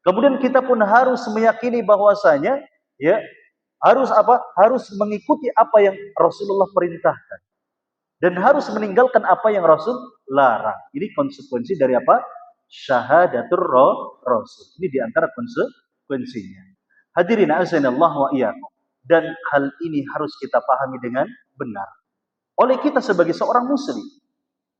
Kemudian kita pun harus meyakini bahwasanya ya harus apa? Harus mengikuti apa yang Rasulullah perintahkan dan harus meninggalkan apa yang Rasul larang. Ini konsekuensi dari apa? Syahadatur Rasul. Ini diantara konsekuensinya. Hadirin azanillah wa iyyakum. Dan hal ini harus kita pahami dengan benar oleh kita sebagai seorang muslim,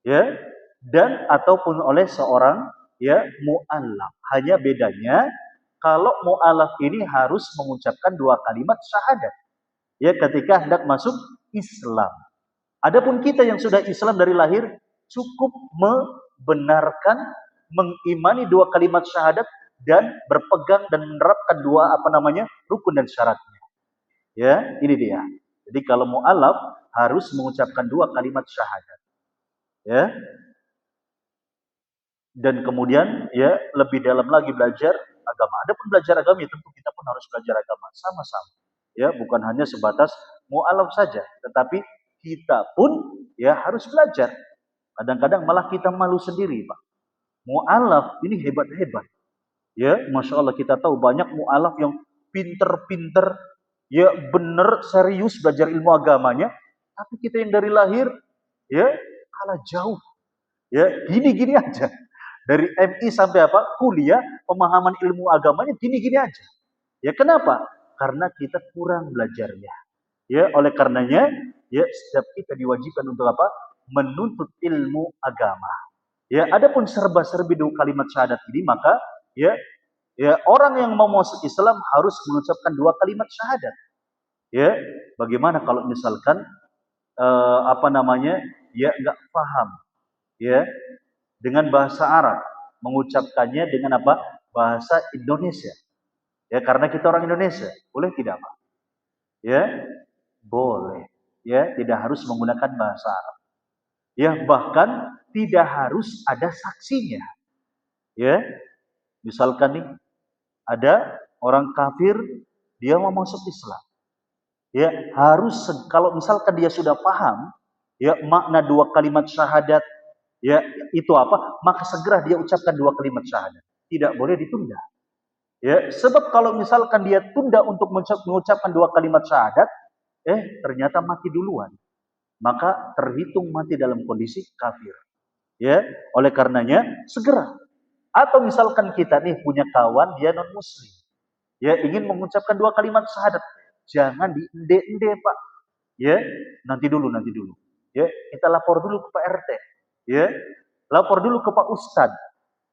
ya, dan ataupun oleh seorang ya mu'allaf. Hanya bedanya kalau mu'allaf ini harus mengucapkan dua kalimat syahadat ya ketika hendak masuk Islam. Adapun kita yang sudah Islam dari lahir cukup membenarkan, mengimani dua kalimat syahadat dan berpegang dan menerapkan dua rukun dan syaratnya. Ya, ini dia. Jadi kalau mu'allaf harus mengucapkan dua kalimat syahadat. Ya. Dan kemudian ya lebih dalam lagi belajar agama. Adapun belajar agama ya tentu kita pun harus belajar agama sama-sama. Ya, bukan hanya sebatas mu'allaf saja, tetapi kita pun ya harus belajar. Kadang-kadang malah kita malu sendiri, Pak. Mu'allaf ini hebat-hebat. Ya, Masya Allah kita tahu banyak mu'allaf yang pinter-pinter, ya benar serius belajar ilmu agamanya, tapi kita yang dari lahir ya kalah jauh. Ya, gini-gini aja. Dari MI sampai apa? Kuliah, pemahaman ilmu agamanya gini-gini aja. Ya kenapa? Karena kita kurang belajarnya. Ya, oleh karenanya ya setiap kita diwajibkan untuk apa? Menuntut ilmu agama. Ya, adapun serba-serbi dua kalimat syahadat ini maka ya orang yang mau masuk Islam harus mengucapkan dua kalimat syahadat. Ya, bagaimana kalau misalkan apa namanya? Ya nggak paham ya dengan bahasa Arab, mengucapkannya dengan apa? Bahasa Indonesia. Ya, karena kita orang Indonesia. Boleh tidak, Pak? Ya, boleh. Ya, tidak harus menggunakan bahasa Arab. Ya, bahkan tidak harus ada saksinya. Ya, misalkan nih ada orang kafir dia mau masuk Islam. Ya, harus kalau misalkan dia sudah paham ya makna dua kalimat syahadat ya itu apa? Maka segera dia ucapkan dua kalimat syahadat. Tidak boleh ditunda. Ya, sebab kalau misalkan dia tunda untuk mengucapkan dua kalimat syahadat, ternyata mati duluan, maka terhitung mati dalam kondisi kafir. Ya, oleh karenanya segera. Atau misalkan kita nih punya kawan dia non muslim, ya ingin mengucapkan dua kalimat syahadat, jangan diende-ende Pak. Ya, nanti dulu. Ya, kita lapor dulu ke Pak RT. Ya, lapor dulu ke Pak Ustadz.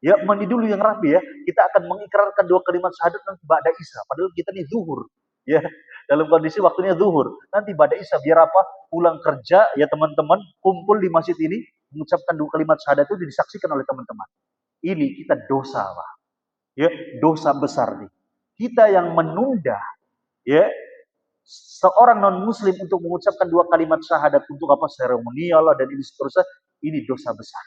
Ya, mandi dulu yang rapi ya. Kita akan mengikrarkan dua kalimat syahadat nanti ba'da isya. Padahal kita nih zuhur. Ya, dalam kondisi waktunya zuhur. Nanti ba'da isya biar apa? Pulang kerja ya teman-teman kumpul di masjid ini mengucapkan dua kalimat syahadat itu disaksikan oleh teman-teman. Ini kita dosa, Pak. Ya, dosa besar nih. Kita yang menunda ya seorang non muslim untuk mengucapkan dua kalimat syahadat untuk apa seremonial dan ini seterusnya, ini dosa besar.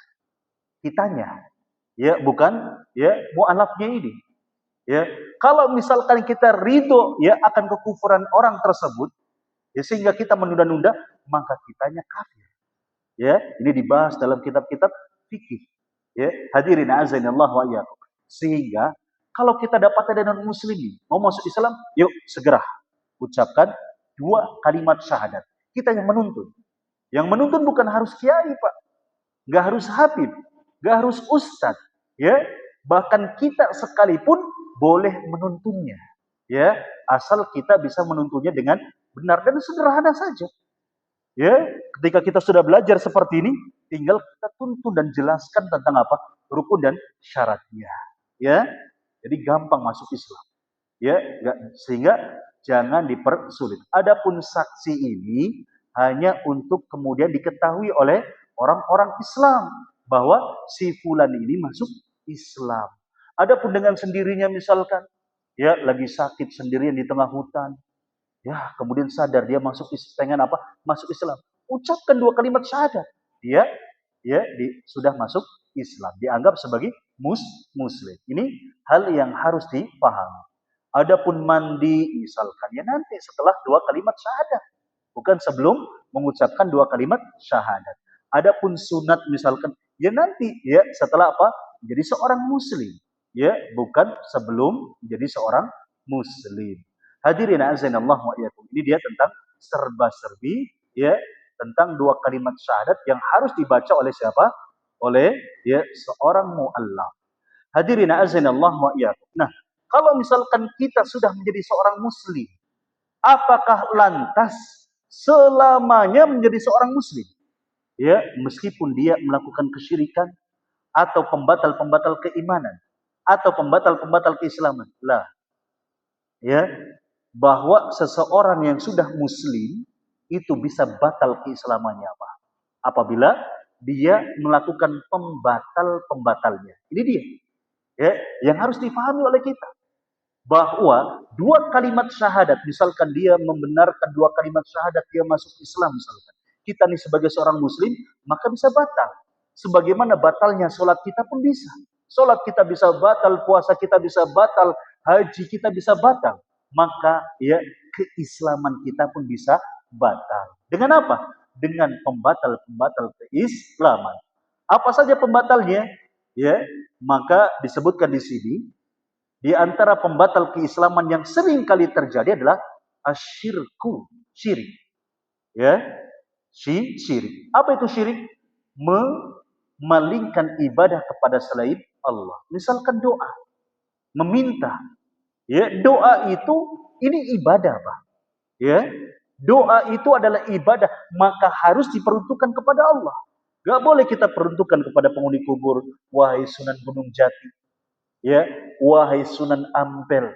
Kitanya ya bukan ya mu'alafnya ini ya. Kalau misalkan kita ridho ya akan kekufuran orang tersebut ya sehingga kita menunda-nunda, maka kitanya kafir ya. Ini dibahas dalam kitab-kitab fikih ya. Hadirin azanillah wa iyyakum. Sehingga kalau kita dapat ada non muslim mau masuk Islam, yuk segera ucapkan dua kalimat syahadat. Kita yang menuntun. Yang menuntun bukan harus kiai, Pak. Nggak harus habib, nggak harus ustadz, ya. Bahkan kita sekalipun boleh menuntunnya, ya. Asal kita bisa menuntunnya dengan benar dan sederhana saja. Ya, ketika kita sudah belajar seperti ini, tinggal kita tuntun dan jelaskan tentang apa? Rukun dan syaratnya. Ya. Jadi gampang masuk Islam. Ya, sehingga jangan dipersulit. Adapun saksi ini hanya untuk kemudian diketahui oleh orang-orang Islam bahwa si fulan ini masuk Islam. Adapun dengan sendirinya misalkan ya lagi sakit sendirian di tengah hutan, ya kemudian sadar dia pengen apa? Masuk Islam. Ucapkan dua kalimat syahadat. Dia sudah masuk Islam, dianggap sebagai muslim. Ini hal yang harus dipahami. Adapun mandi misalkan ya nanti setelah dua kalimat syahadat, bukan sebelum mengucapkan dua kalimat syahadat. Adapun sunat misalkan ya nanti ya setelah apa? Menjadi seorang muslim, ya bukan sebelum menjadi seorang muslim. Hadirin azanallah wa iyyakum. Ini dia tentang serba-serbi ya tentang dua kalimat syahadat yang harus dibaca oleh siapa? Oleh ya seorang mu'allaf. Hadirin azanallah wa iyyakum. Nah, kalau misalkan kita sudah menjadi seorang muslim, apakah lantas selamanya menjadi seorang muslim? Ya, meskipun dia melakukan kesyirikan atau pembatal-pembatal keimanan atau pembatal-pembatal keislaman. Lah. Ya, bahwa seseorang yang sudah muslim itu bisa batal keislamannya apa? Apabila dia melakukan pembatal-pembatalnya. Ini dia. Ya, yang harus dipahami oleh kita. Bahwa dua kalimat syahadat, misalkan dia membenarkan dua kalimat syahadat, dia masuk Islam misalkan. Kita nih sebagai seorang muslim, maka bisa batal. Sebagaimana batalnya sholat kita pun bisa. Sholat kita bisa batal, puasa kita bisa batal, haji kita bisa batal. Maka ya keislaman kita pun bisa batal. Dengan apa? Dengan pembatal-pembatal keislaman. Apa saja pembatalnya? Ya, maka disebutkan di sini di antara pembatal keislaman yang sering kali terjadi adalah asyirku, syirik. Ya, syirik. Apa itu syirik? Memalingkan ibadah kepada selain Allah. Misalkan doa, meminta. Ya, doa itu ini ibadah, Pak. Ya, doa itu adalah ibadah, maka harus diperuntukkan kepada Allah. Gak boleh kita peruntukkan kepada penghuni kubur, wahai Sunan Gunung Jati, ya, wahai Sunan Ampel.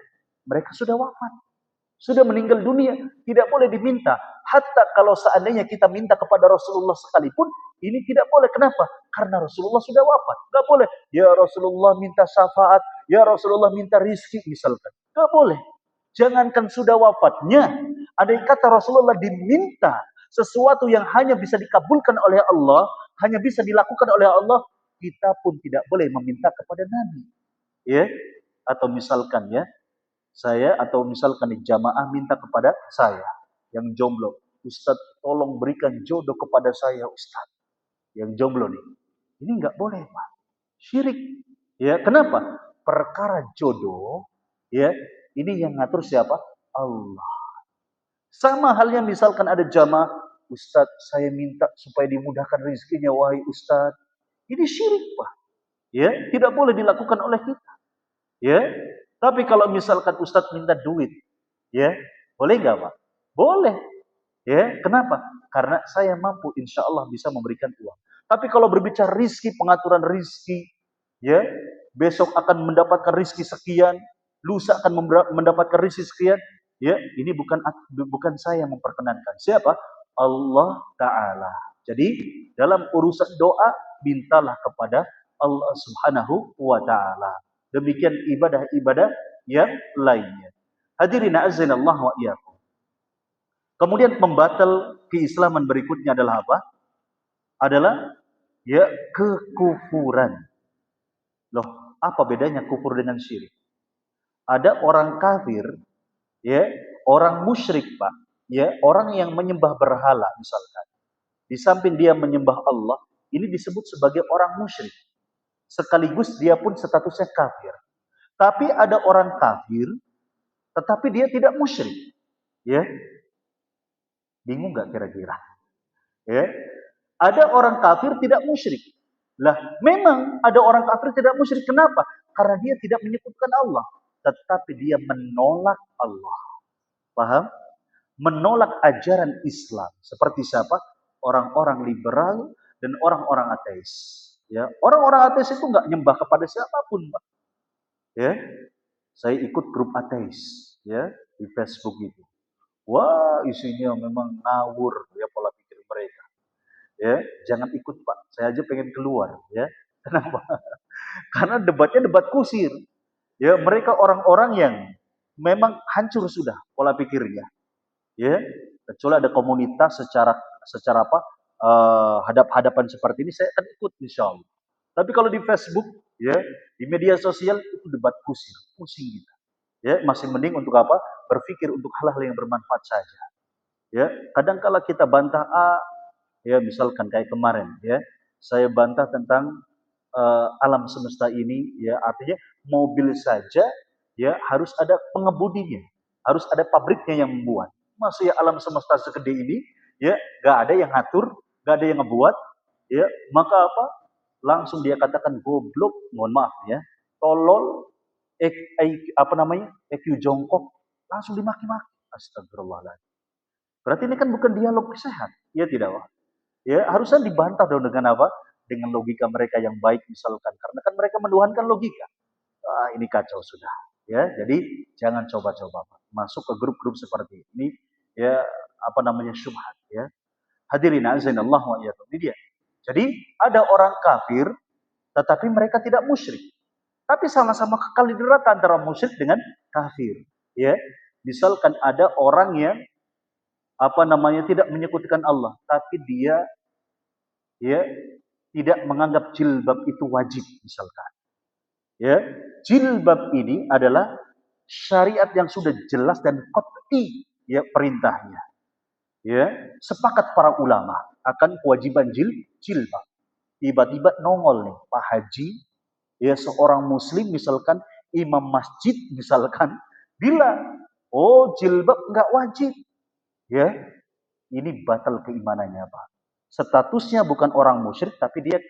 Mereka sudah wafat, sudah meninggal dunia, tidak boleh diminta. Hatta kalau seandainya kita minta kepada Rasulullah sekalipun, ini tidak boleh. Kenapa? Karena Rasulullah sudah wafat. Gak boleh. Ya Rasulullah minta syafaat, ya Rasulullah minta rizki misalkan. Gak boleh. Jangankan sudah wafatnya, ada yang kata Rasulullah diminta sesuatu yang hanya bisa dikabulkan oleh Allah, hanya bisa dilakukan oleh Allah, kita pun tidak boleh meminta kepada Nabi. Ya, atau misalkan ya, saya atau misalkan jamaah minta kepada saya yang jomblo, Ustadz tolong berikan jodoh kepada saya Ustadz yang jomblo nih. Ini nggak boleh, Pak. Syirik. Ya, kenapa? Perkara jodoh, ya, ini yang ngatur siapa? Allah. Sama halnya misalkan ada jamaah, Ustadz saya minta supaya dimudahkan rezekinya wahai Ustadz. Ini syirik, Pak. Ya, tidak boleh dilakukan oleh kita. Ya, tapi kalau misalkan Ustadz minta duit, ya, boleh nggak, Pak? Boleh. Ya, kenapa? Karena saya mampu, insya Allah bisa memberikan uang. Tapi kalau berbicara rizki, pengaturan rizki, ya, besok akan mendapatkan rizki sekian, lusa akan mendapatkan rizki sekian, ya, ini bukan saya yang memperkenankan. Siapa? Allah Ta'ala. Jadi dalam urusan doa, mintalah kepada Allah Subhanahu wa Ta'ala. Demikian ibadah-ibadah yang lainnya. Hadirin azanallah wa iyyakum. Kemudian pembatal keislaman berikutnya adalah apa? Adalah ya kekufuran. Loh, apa bedanya kufur dengan syirik? Ada orang kafir, ya, orang musyrik, Pak, ya, orang yang menyembah berhala misalkan. Di samping dia menyembah Allah, ini disebut sebagai orang musyrik. Sekaligus dia pun statusnya kafir. Tapi ada orang kafir, tetapi dia tidak musyrik. Ya, bingung nggak kira-kira? Ya, ada orang kafir tidak musyrik. Lah, memang ada orang kafir tidak musyrik. Kenapa? Karena dia tidak menyebutkan Allah, tetapi dia menolak Allah. Paham? Menolak ajaran Islam. Seperti siapa? Orang-orang liberal dan orang-orang ateis. Ya, orang-orang ateis itu nggak nyembah kepada siapapun, Pak. Ya, saya ikut grup ateis, ya, di Facebook itu. Wah, isinya memang ngawur ya pola pikir mereka. Ya, jangan ikut, Pak. Saya aja pengen keluar, ya. Kenapa? Karena debatnya debat kusir. Ya, mereka orang-orang yang memang hancur sudah pola pikirnya. Ya, kecuali ada komunitas secara apa? Hadap-hadapan seperti ini saya akan ikut insyaallah. Tapi kalau di Facebook, ya, di media sosial itu debat kusir, pusing kita. Ya, masih mending untuk apa? Berpikir untuk hal-hal yang bermanfaat saja. Ya, kadang kala kita bantah A, ya misalkan kayak kemarin, ya, saya bantah tentang alam semesta ini, ya, artinya mobil saja, ya, harus ada pengemudinya, harus ada pabriknya yang membuat. Masih ya alam semesta segede ini, ya, gak ada yang ngatur, gak ada yang ngebuat, ya, maka apa? Langsung dia katakan goblok, mohon maaf ya, tolol, apa namanya, EQ jongkok, langsung dimaki-maki. Astagfirullahaladzim. Berarti ini kan bukan dialog sehat, ya tidak, Pak? Ya, harusnya dibantah dong dengan apa? Dengan logika mereka yang baik misalkan. Karena kan mereka menuhankan logika. Ah, ini kacau sudah. Ya, jadi jangan coba-coba, Pak, masuk ke grup-grup seperti ini. Ya, apa namanya, syubhat, ya. Hadirin azanallahu wa iyyakum. Ini dia. Jadi ada orang kafir tetapi mereka tidak musyrik. Tapi sama-sama kekal di neraka antara musyrik dengan kafir. Ya, misalkan ada orang yang apa namanya tidak menyekutukan Allah, tapi dia, ya, tidak menganggap jilbab itu wajib misalkan. Ya, jilbab ini adalah syariat yang sudah jelas dan qat'i, ya, perintahnya. Ya, sepakat para ulama akan kewajiban jilbab. Tiba-tiba nongol nih Pak Haji, ya, seorang muslim misalkan imam masjid misalkan bilang Oh, jilbab nggak wajib. Ya, ini batal keimanannya, Pak. Statusnya bukan orang musyrik, tapi dia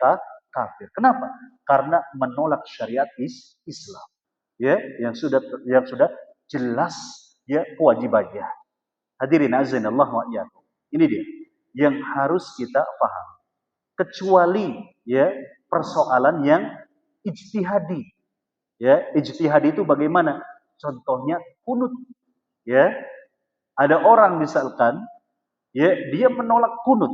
kafir. Kenapa? Karena menolak syariat Islam. Ya, yang sudah jelas ya kewajibannya. Hadirin azan Allah wa iyyakum. Ini dia yang harus kita paham. Kecuali ya persoalan yang ijtihadi. Ya, ijtihadi itu bagaimana? Contohnya kunut. Ya, ada orang misalkan ya dia menolak kunut.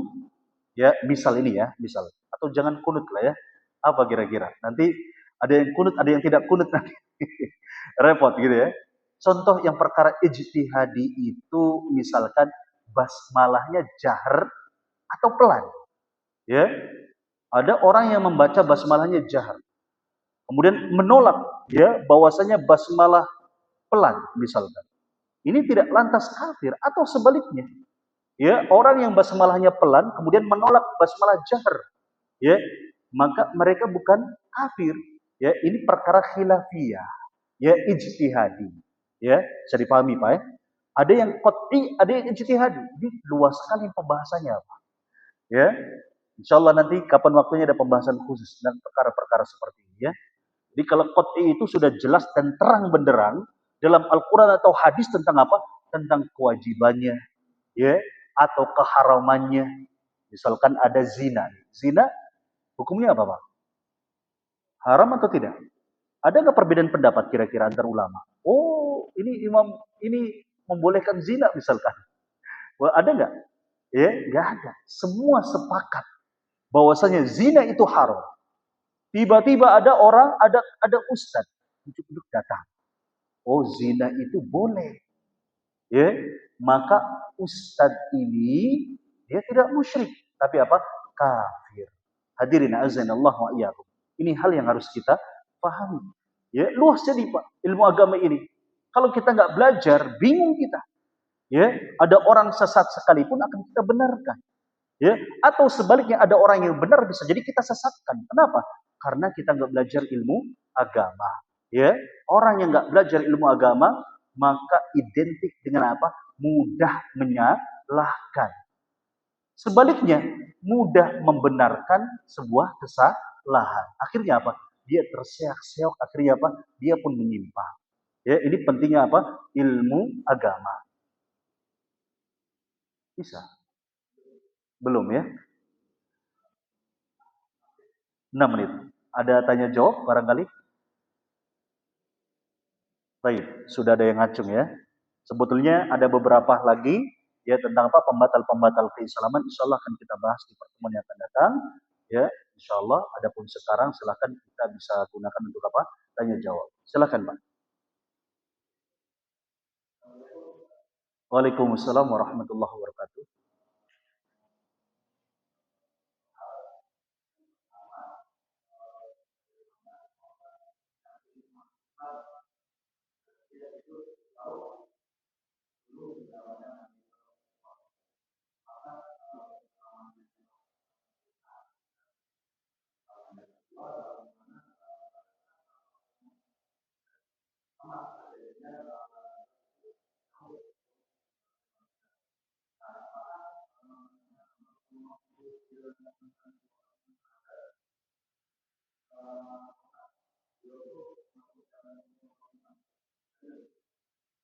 Ya, misal ini ya, misal atau jangan kunut lah ya. Apa kira-kira? Nanti ada yang kunut, ada yang tidak kunut nanti. Repot gitu ya. Contoh yang perkara ijtihadi itu misalkan basmalahnya jahar atau pelan. Ya. Ada orang yang membaca basmalahnya jahar. Kemudian menolak ya bahwasanya basmalah pelan misalkan. Ini tidak lantas kafir atau sebaliknya. Ya, orang yang basmalahnya pelan kemudian menolak basmalah jahar. Ya, maka mereka bukan kafir. Ya, ini perkara khilafiyah. Ya, ijtihadi. Ya, bisa dipahami Pak ya. Ada yang qat'i, ada yang ijtihadi. Ini luas sekali pembahasannya Pak. Ya. Insyaallah nanti kapan waktunya ada pembahasan khusus dan perkara-perkara seperti ini ya. Jadi kalau qat'i itu sudah jelas dan terang benderang dalam Al-Qur'an atau hadis tentang apa? Tentang kewajibannya, ya, atau keharamannya. Misalkan ada zina. Zina hukumnya apa, Pak? Haram atau tidak? Ada nggak perbedaan pendapat kira-kira antar ulama? Oh, ini imam ini membolehkan zina misalkan. Wah, ada nggak? Ya, nggak ada. Semua sepakat bahwasanya zina itu haram. Tiba-tiba ada orang, ada ustadz, duduk datang. Oh, zina itu boleh. Ya, maka ustadz ini dia tidak musyrik, tapi apa? Kafir. Hadirin azanallah wa iyyakum. Ini hal yang harus kita pahami. Ya, luas jadi Pak ilmu agama ini. Kalau kita nggak belajar, bingung kita. Ya, ada orang sesat sekalipun akan kita benarkan. Ya, atau sebaliknya ada orang yang benar bisa jadi kita sesatkan. Kenapa? Karena kita nggak belajar ilmu agama. Ya, orang yang nggak belajar ilmu agama maka identik dengan apa? Mudah menyalahkan. Sebaliknya, mudah membenarkan sebuah kesalahan. Akhirnya apa? Dia terseok-seok, akhirnya apa? Dia pun menyimpang. Ya, ini pentingnya apa? Ilmu agama. Bisa? Belum ya? 6 menit. Ada tanya jawab barangkali? Baik, sudah ada yang ngacung ya. Sebetulnya ada beberapa lagi ya tentang apa pembatal-pembatal keislaman. Insya Allah akan kita bahas di pertemuan yang akan datang. Ya, insya Allah. Adapun sekarang silakan kita bisa gunakan untuk apa? Tanya jawab. Silakan Pak. Waalaikumsalam warahmatullahi wabarakatuh.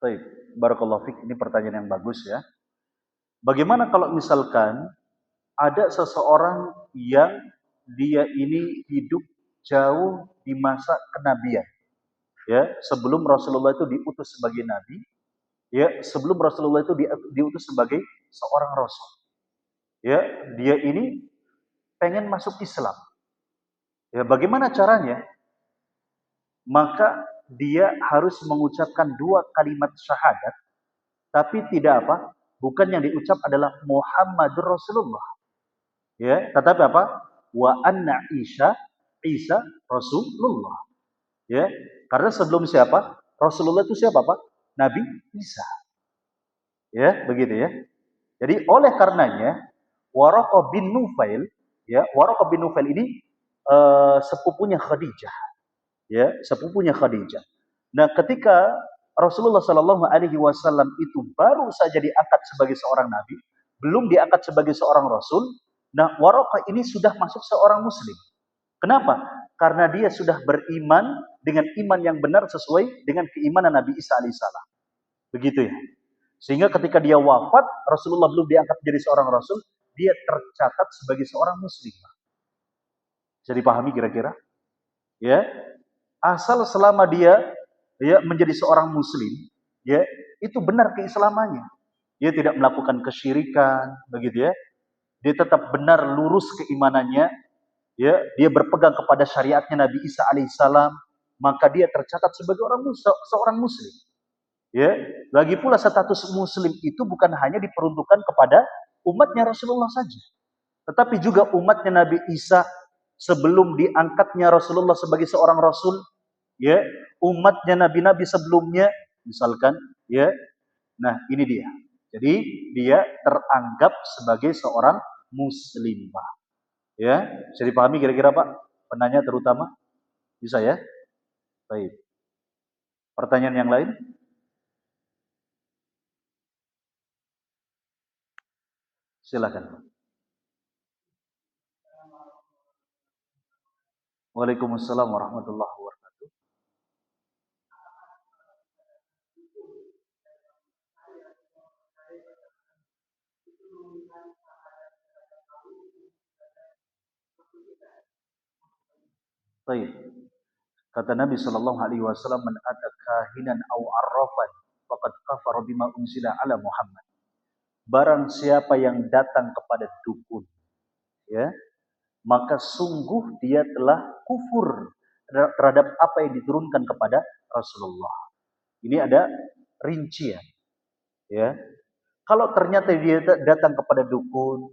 Baik, barakallahu fiik. Ini pertanyaan yang bagus ya. Bagaimana kalau misalkan ada seseorang yang dia ini hidup jauh di masa kenabian, ya, sebelum Rasulullah itu diutus sebagai nabi, ya, sebelum Rasulullah itu diutus sebagai seorang rasul. Ya, dia ini pengen masuk Islam. Ya, bagaimana caranya? Maka dia harus mengucapkan 2 kalimat syahadat, tapi tidak apa? Bukan yang diucap adalah Muhammadur Rasulullah. Ya, tetapi apa? Wa anna Isa Rasulullah. Ya, karena sebelum siapa? Rasulullah itu siapa, Pak? Nabi Isa. Ya, begitu ya. Jadi oleh karenanya Waraqah bin Nufail, ya, Waraqah bin Nufail ini sepupunya Khadijah. Ya, sepupunya Khadijah. Nah, ketika Rasulullah Shallallahu Alaihi Wasallam itu baru saja diangkat sebagai seorang nabi, belum diangkat sebagai seorang rasul. Nah, Waraqah ini sudah masuk seorang muslim. Kenapa? Karena dia sudah beriman dengan iman yang benar sesuai dengan keimanan Nabi Isa alaihissalam. Begitu ya. Sehingga ketika dia wafat, Rasulullah belum diangkat menjadi seorang rasul, dia tercatat sebagai seorang muslim. Bisa dipahami kira-kira? Ya. Asal selama dia menjadi seorang muslim, ya, itu benar keislamannya. Dia tidak melakukan kesyirikan, begitu ya. Dia tetap benar lurus keimanannya, ya, dia berpegang kepada syariatnya Nabi Isa alaihissalam, maka dia tercatat sebagai seorang muslim. Ya, lagi pula status muslim itu bukan hanya diperuntukkan kepada umatnya Rasulullah saja, tetapi juga umatnya Nabi Isa sebelum diangkatnya Rasulullah sebagai seorang rasul, ya, umatnya nabi-nabi sebelumnya, misalkan, ya. Nah, ini dia. Jadi dia teranggap sebagai seorang muslimah. Ya, bisa dipahami kira-kira Pak? Penanya terutama, bisa ya? Baik. Pertanyaan yang lain? Silakan. Waalaikumsalam warahmatullahi wabarakatuh. Baik. Kata Nabi Shallallahu Alaihi Wasallam, "Man ata kahinan au arrafan, faqad kafara bima unzila ala Muhammad." Barang siapa yang datang kepada dukun, ya, maka sungguh dia telah kufur terhadap apa yang diturunkan kepada Rasulullah. Ini ada rincian, ya. Kalau ternyata dia datang kepada dukun,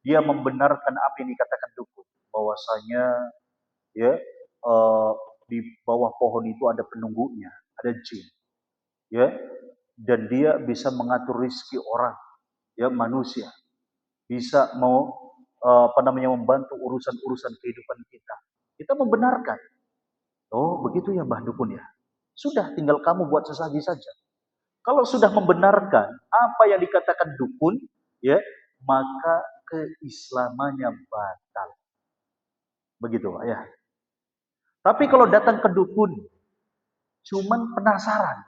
dia membenarkan apa yang dikatakan dukun, bahwasanya, ya, di bawah pohon itu ada penunggunya, ada jin, ya, dan dia bisa mengatur rezeki orang, ya, manusia, bisa mau membantu urusan-urusan kehidupan kita. Kita membenarkan. Oh, begitu ya Mbah Dukun ya. Sudah, tinggal kamu buat sesaji saja. Kalau sudah membenarkan apa yang dikatakan dukun, ya, maka keislamannya batal. Begitu, Pak, ya. Tapi kalau datang ke dukun, cuman penasaran,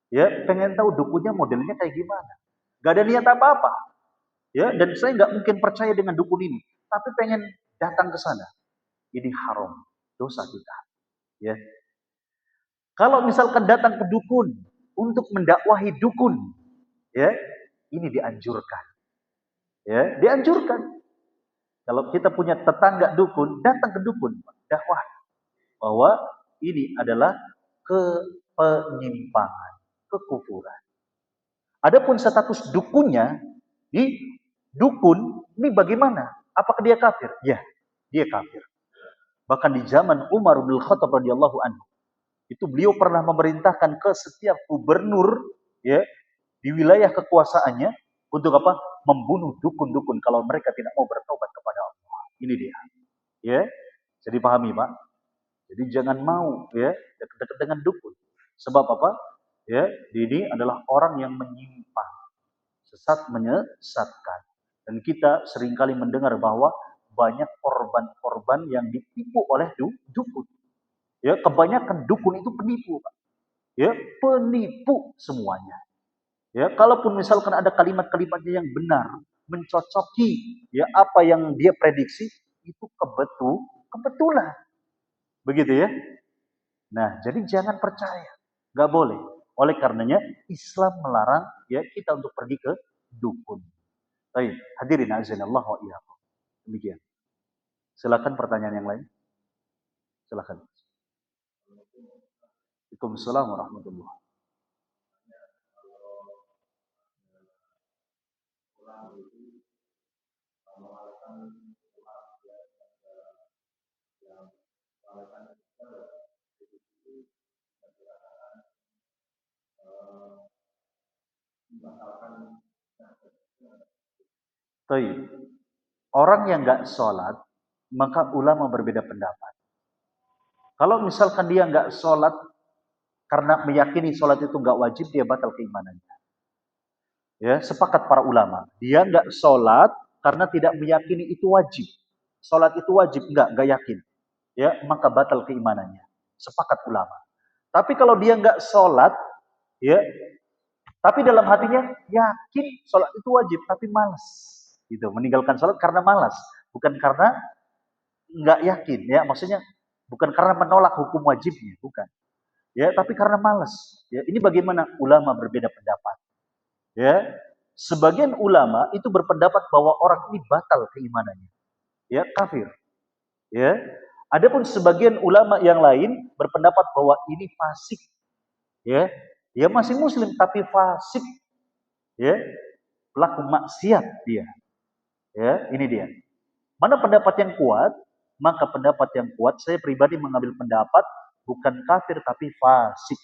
ya, pengen tahu dukunnya modelnya kayak gimana. Gak ada niat apa-apa, ya, dan saya nggak mungkin percaya dengan dukun ini, tapi pengen datang ke sana. Ini haram, dosa kita, ya. Kalau misalkan datang ke dukun untuk mendakwahi dukun, ya, ini dianjurkan, ya, dianjurkan. Kalau kita punya tetangga dukun, datang ke dukun, dakwah bahwa ini adalah penyimpangan, kekufuran. Adapun status dukunnya, di dukun ini bagaimana? Apakah dia kafir? Ya, dia kafir. Bahkan di zaman Umar bin Khattab radhiyallahu anhu, itu beliau pernah memerintahkan ke setiap gubernur, ya, di wilayah kekuasaannya untuk apa? Membunuh dukun-dukun kalau mereka tidak mau bertobat kepada Allah. Ini dia. Ya, jadi pahami Pak. Jadi jangan mau, ya, dekat-dekat dengan dukun. Sebab apa? Ya, ini adalah orang yang menyimpang, sesat menyesatkan. Dan kita seringkali mendengar bahwa banyak korban-korban yang ditipu oleh dukun. Ya, kebanyakan dukun itu penipu, Pak. Ya, penipu semuanya. Ya, kalaupun misalkan ada kalimat-kalimatnya yang benar, mencocoki, ya, apa yang dia prediksi, itu kebetulan. Begitu ya. Nah, jadi jangan percaya. Nggak boleh. Oleh karenanya, Islam melarang, ya, kita untuk pergi ke dukun. Baik, hadirin azanillah wa iyyakum. Demikian. Silakan pertanyaan yang lain. Silakan. Waalaikumsalam warahmatullahi. Baik. Orang yang nggak sholat, maka ulama berbeda pendapat. Kalau misalkan dia nggak sholat karena meyakini sholat itu nggak wajib, dia batal keimanannya. Ya, sepakat para ulama. Dia nggak sholat karena tidak meyakini itu wajib. Sholat itu wajib, nggak yakin. Ya, maka batal keimanannya. Sepakat ulama. Tapi kalau dia nggak sholat, ya, tapi dalam hatinya yakin sholat itu wajib, tapi malas. Gitu, meninggalkan sholat karena malas, bukan karena nggak yakin. Ya, maksudnya bukan karena menolak hukum wajibnya, bukan. Ya, tapi karena malas. Ya, ini bagaimana ulama berbeda pendapat. Ya, sebagian ulama itu berpendapat bahwa orang ini batal keimanannya, ya kafir. Ya, adapun sebagian ulama yang lain berpendapat bahwa ini fasik. Ya, dia masih muslim tapi fasik. Ya, pelaku maksiat dia. Ya, ini dia. Mana pendapat yang kuat? Maka pendapat yang kuat, saya pribadi mengambil pendapat bukan kafir tapi fasik.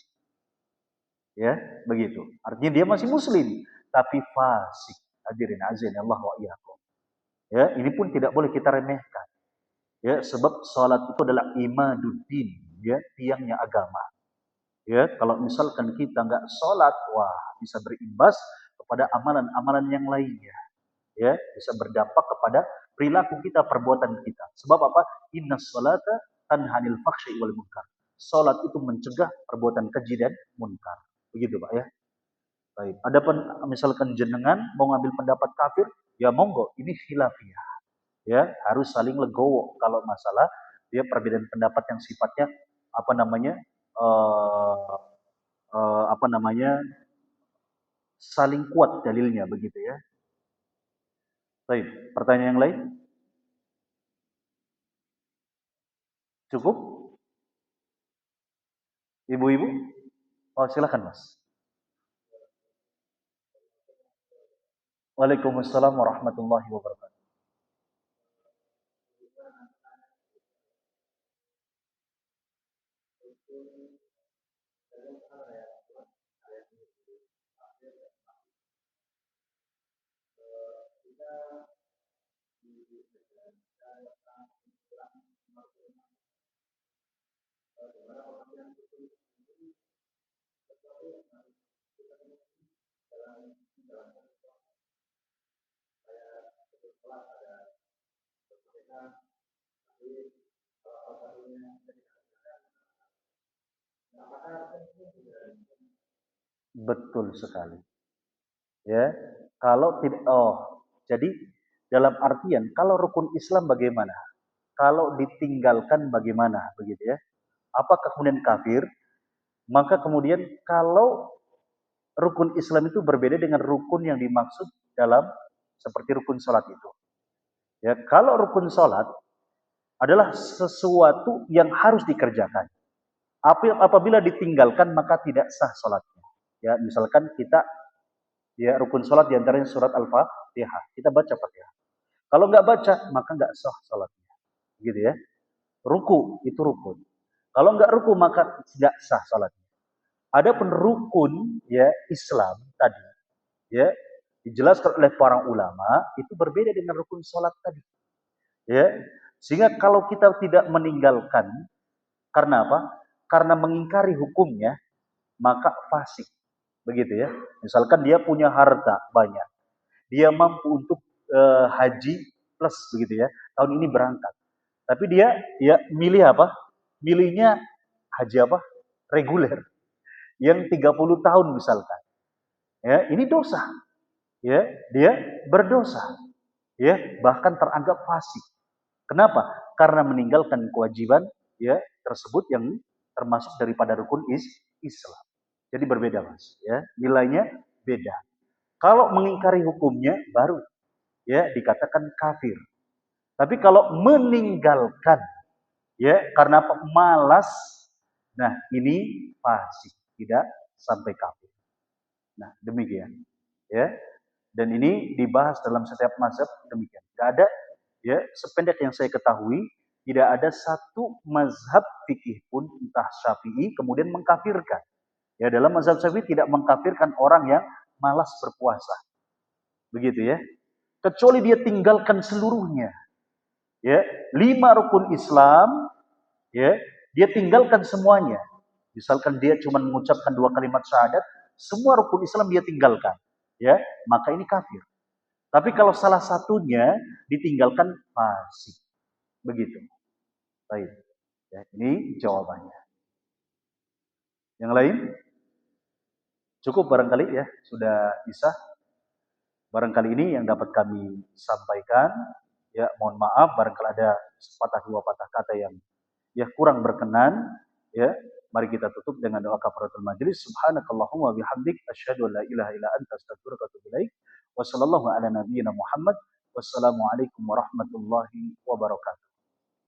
Ya, begitu. Artinya dia masih muslim tapi fasik. Hadirin azan Allah wa iyyakum. Ya, ini pun tidak boleh kita remehkan. Ya, sebab salat itu adalah imaduddin, ya, tiangnya agama. Ya, kalau misalkan kita nggak salat, wah, bisa berimbas kepada amalan-amalan yang lainnya. Ya, bisa berdampak kepada perilaku kita, perbuatan kita. Sebab apa? Innas salata tanhanil fakhsyi wal munkar. Salat itu mencegah perbuatan keji dan munkar. Begitu, Pak, ya. Baik. Adapun misalkan jenengan mau ngambil pendapat kafir, ya monggo, ini khilafiyah. Ya, harus saling legowo kalau masalah dia perbedaan pendapat yang sifatnya apa namanya? eh apa namanya? Saling kuat dalilnya begitu ya. Baik, pertanyaan yang lain? Cukup? Ibu-ibu? Oh, silakan, Mas. Waalaikumsalam warahmatullahi wabarakatuh. Betul sekali. Ya, kalau tidak, jadi dalam artian kalau rukun Islam bagaimana? Kalau ditinggalkan bagaimana? Begitu ya. Apakah kemudian kafir? Maka kemudian kalau rukun Islam itu berbeda dengan rukun yang dimaksud dalam seperti rukun sholat itu. Ya, kalau rukun sholat adalah sesuatu yang harus dikerjakan. Apabila ditinggalkan maka tidak sah sholatnya. Ya, misalkan kita ya rukun sholat diantaranya surat Al-Fatihah. Kita baca Fatihah. Kalau nggak baca maka nggak sah sholatnya. Gitu ya. Ruku itu rukun. Kalau nggak ruku maka tidak sah sholatnya. Adapun rukun ya Islam tadi ya dijelaskan oleh para ulama itu berbeda dengan rukun sholat tadi. Ya, sehingga kalau kita tidak meninggalkan karena apa? Karena mengingkari hukumnya maka fasik. Begitu ya. Misalkan dia punya harta banyak. Dia mampu untuk haji plus begitu ya. Tahun ini berangkat. Tapi dia ya milih apa? Milihnya haji apa? Reguler. Yang 30 tahun misalkan. Ya, ini dosa. Ya, dia berdosa. Ya, bahkan teranggap fasik. Kenapa? Karena meninggalkan kewajiban ya tersebut yang termasuk daripada rukun Islam. Jadi berbeda, Mas, ya. Nilainya beda. Kalau mengingkari hukumnya baru ya dikatakan kafir. Tapi kalau meninggalkan ya karena malas, nah ini fasik, tidak sampai kafir. Nah, demikian. Ya. Dan ini dibahas dalam setiap mazhab demikian. Tidak ada ya sependek yang saya ketahui tidak ada satu mazhab fikih pun entah Syafi'i kemudian mengkafirkan. Ya dalam mazhab Syafi'i tidak mengkafirkan orang yang malas berpuasa. Begitu ya. Kecuali dia tinggalkan seluruhnya. Ya, 5 rukun Islam, ya, dia tinggalkan semuanya. misalkan dia cuma mengucapkan 2 kalimat syahadat, semua rukun Islam dia tinggalkan, ya, maka ini kafir. Tapi kalau salah satunya ditinggalkan, fasik. Begitu. Baik. Ya, ini jawabannya. Yang lain? Cukup barangkali ya, sudah bisa. Barangkali ini yang dapat kami sampaikan. Ya, mohon maaf barangkali ada sepatah dua patah kata yang ya kurang berkenan. Ya, mari kita tutup dengan doa kafaratul majelis. Subhanakallahumma bihamdik asyhadu an la ilaha illa anta astaghfiruka wa atubu ilaik. Wassallallahu ala nabiyyina Muhammad. Wassalamualaikum warahmatullahi wabarakatuh.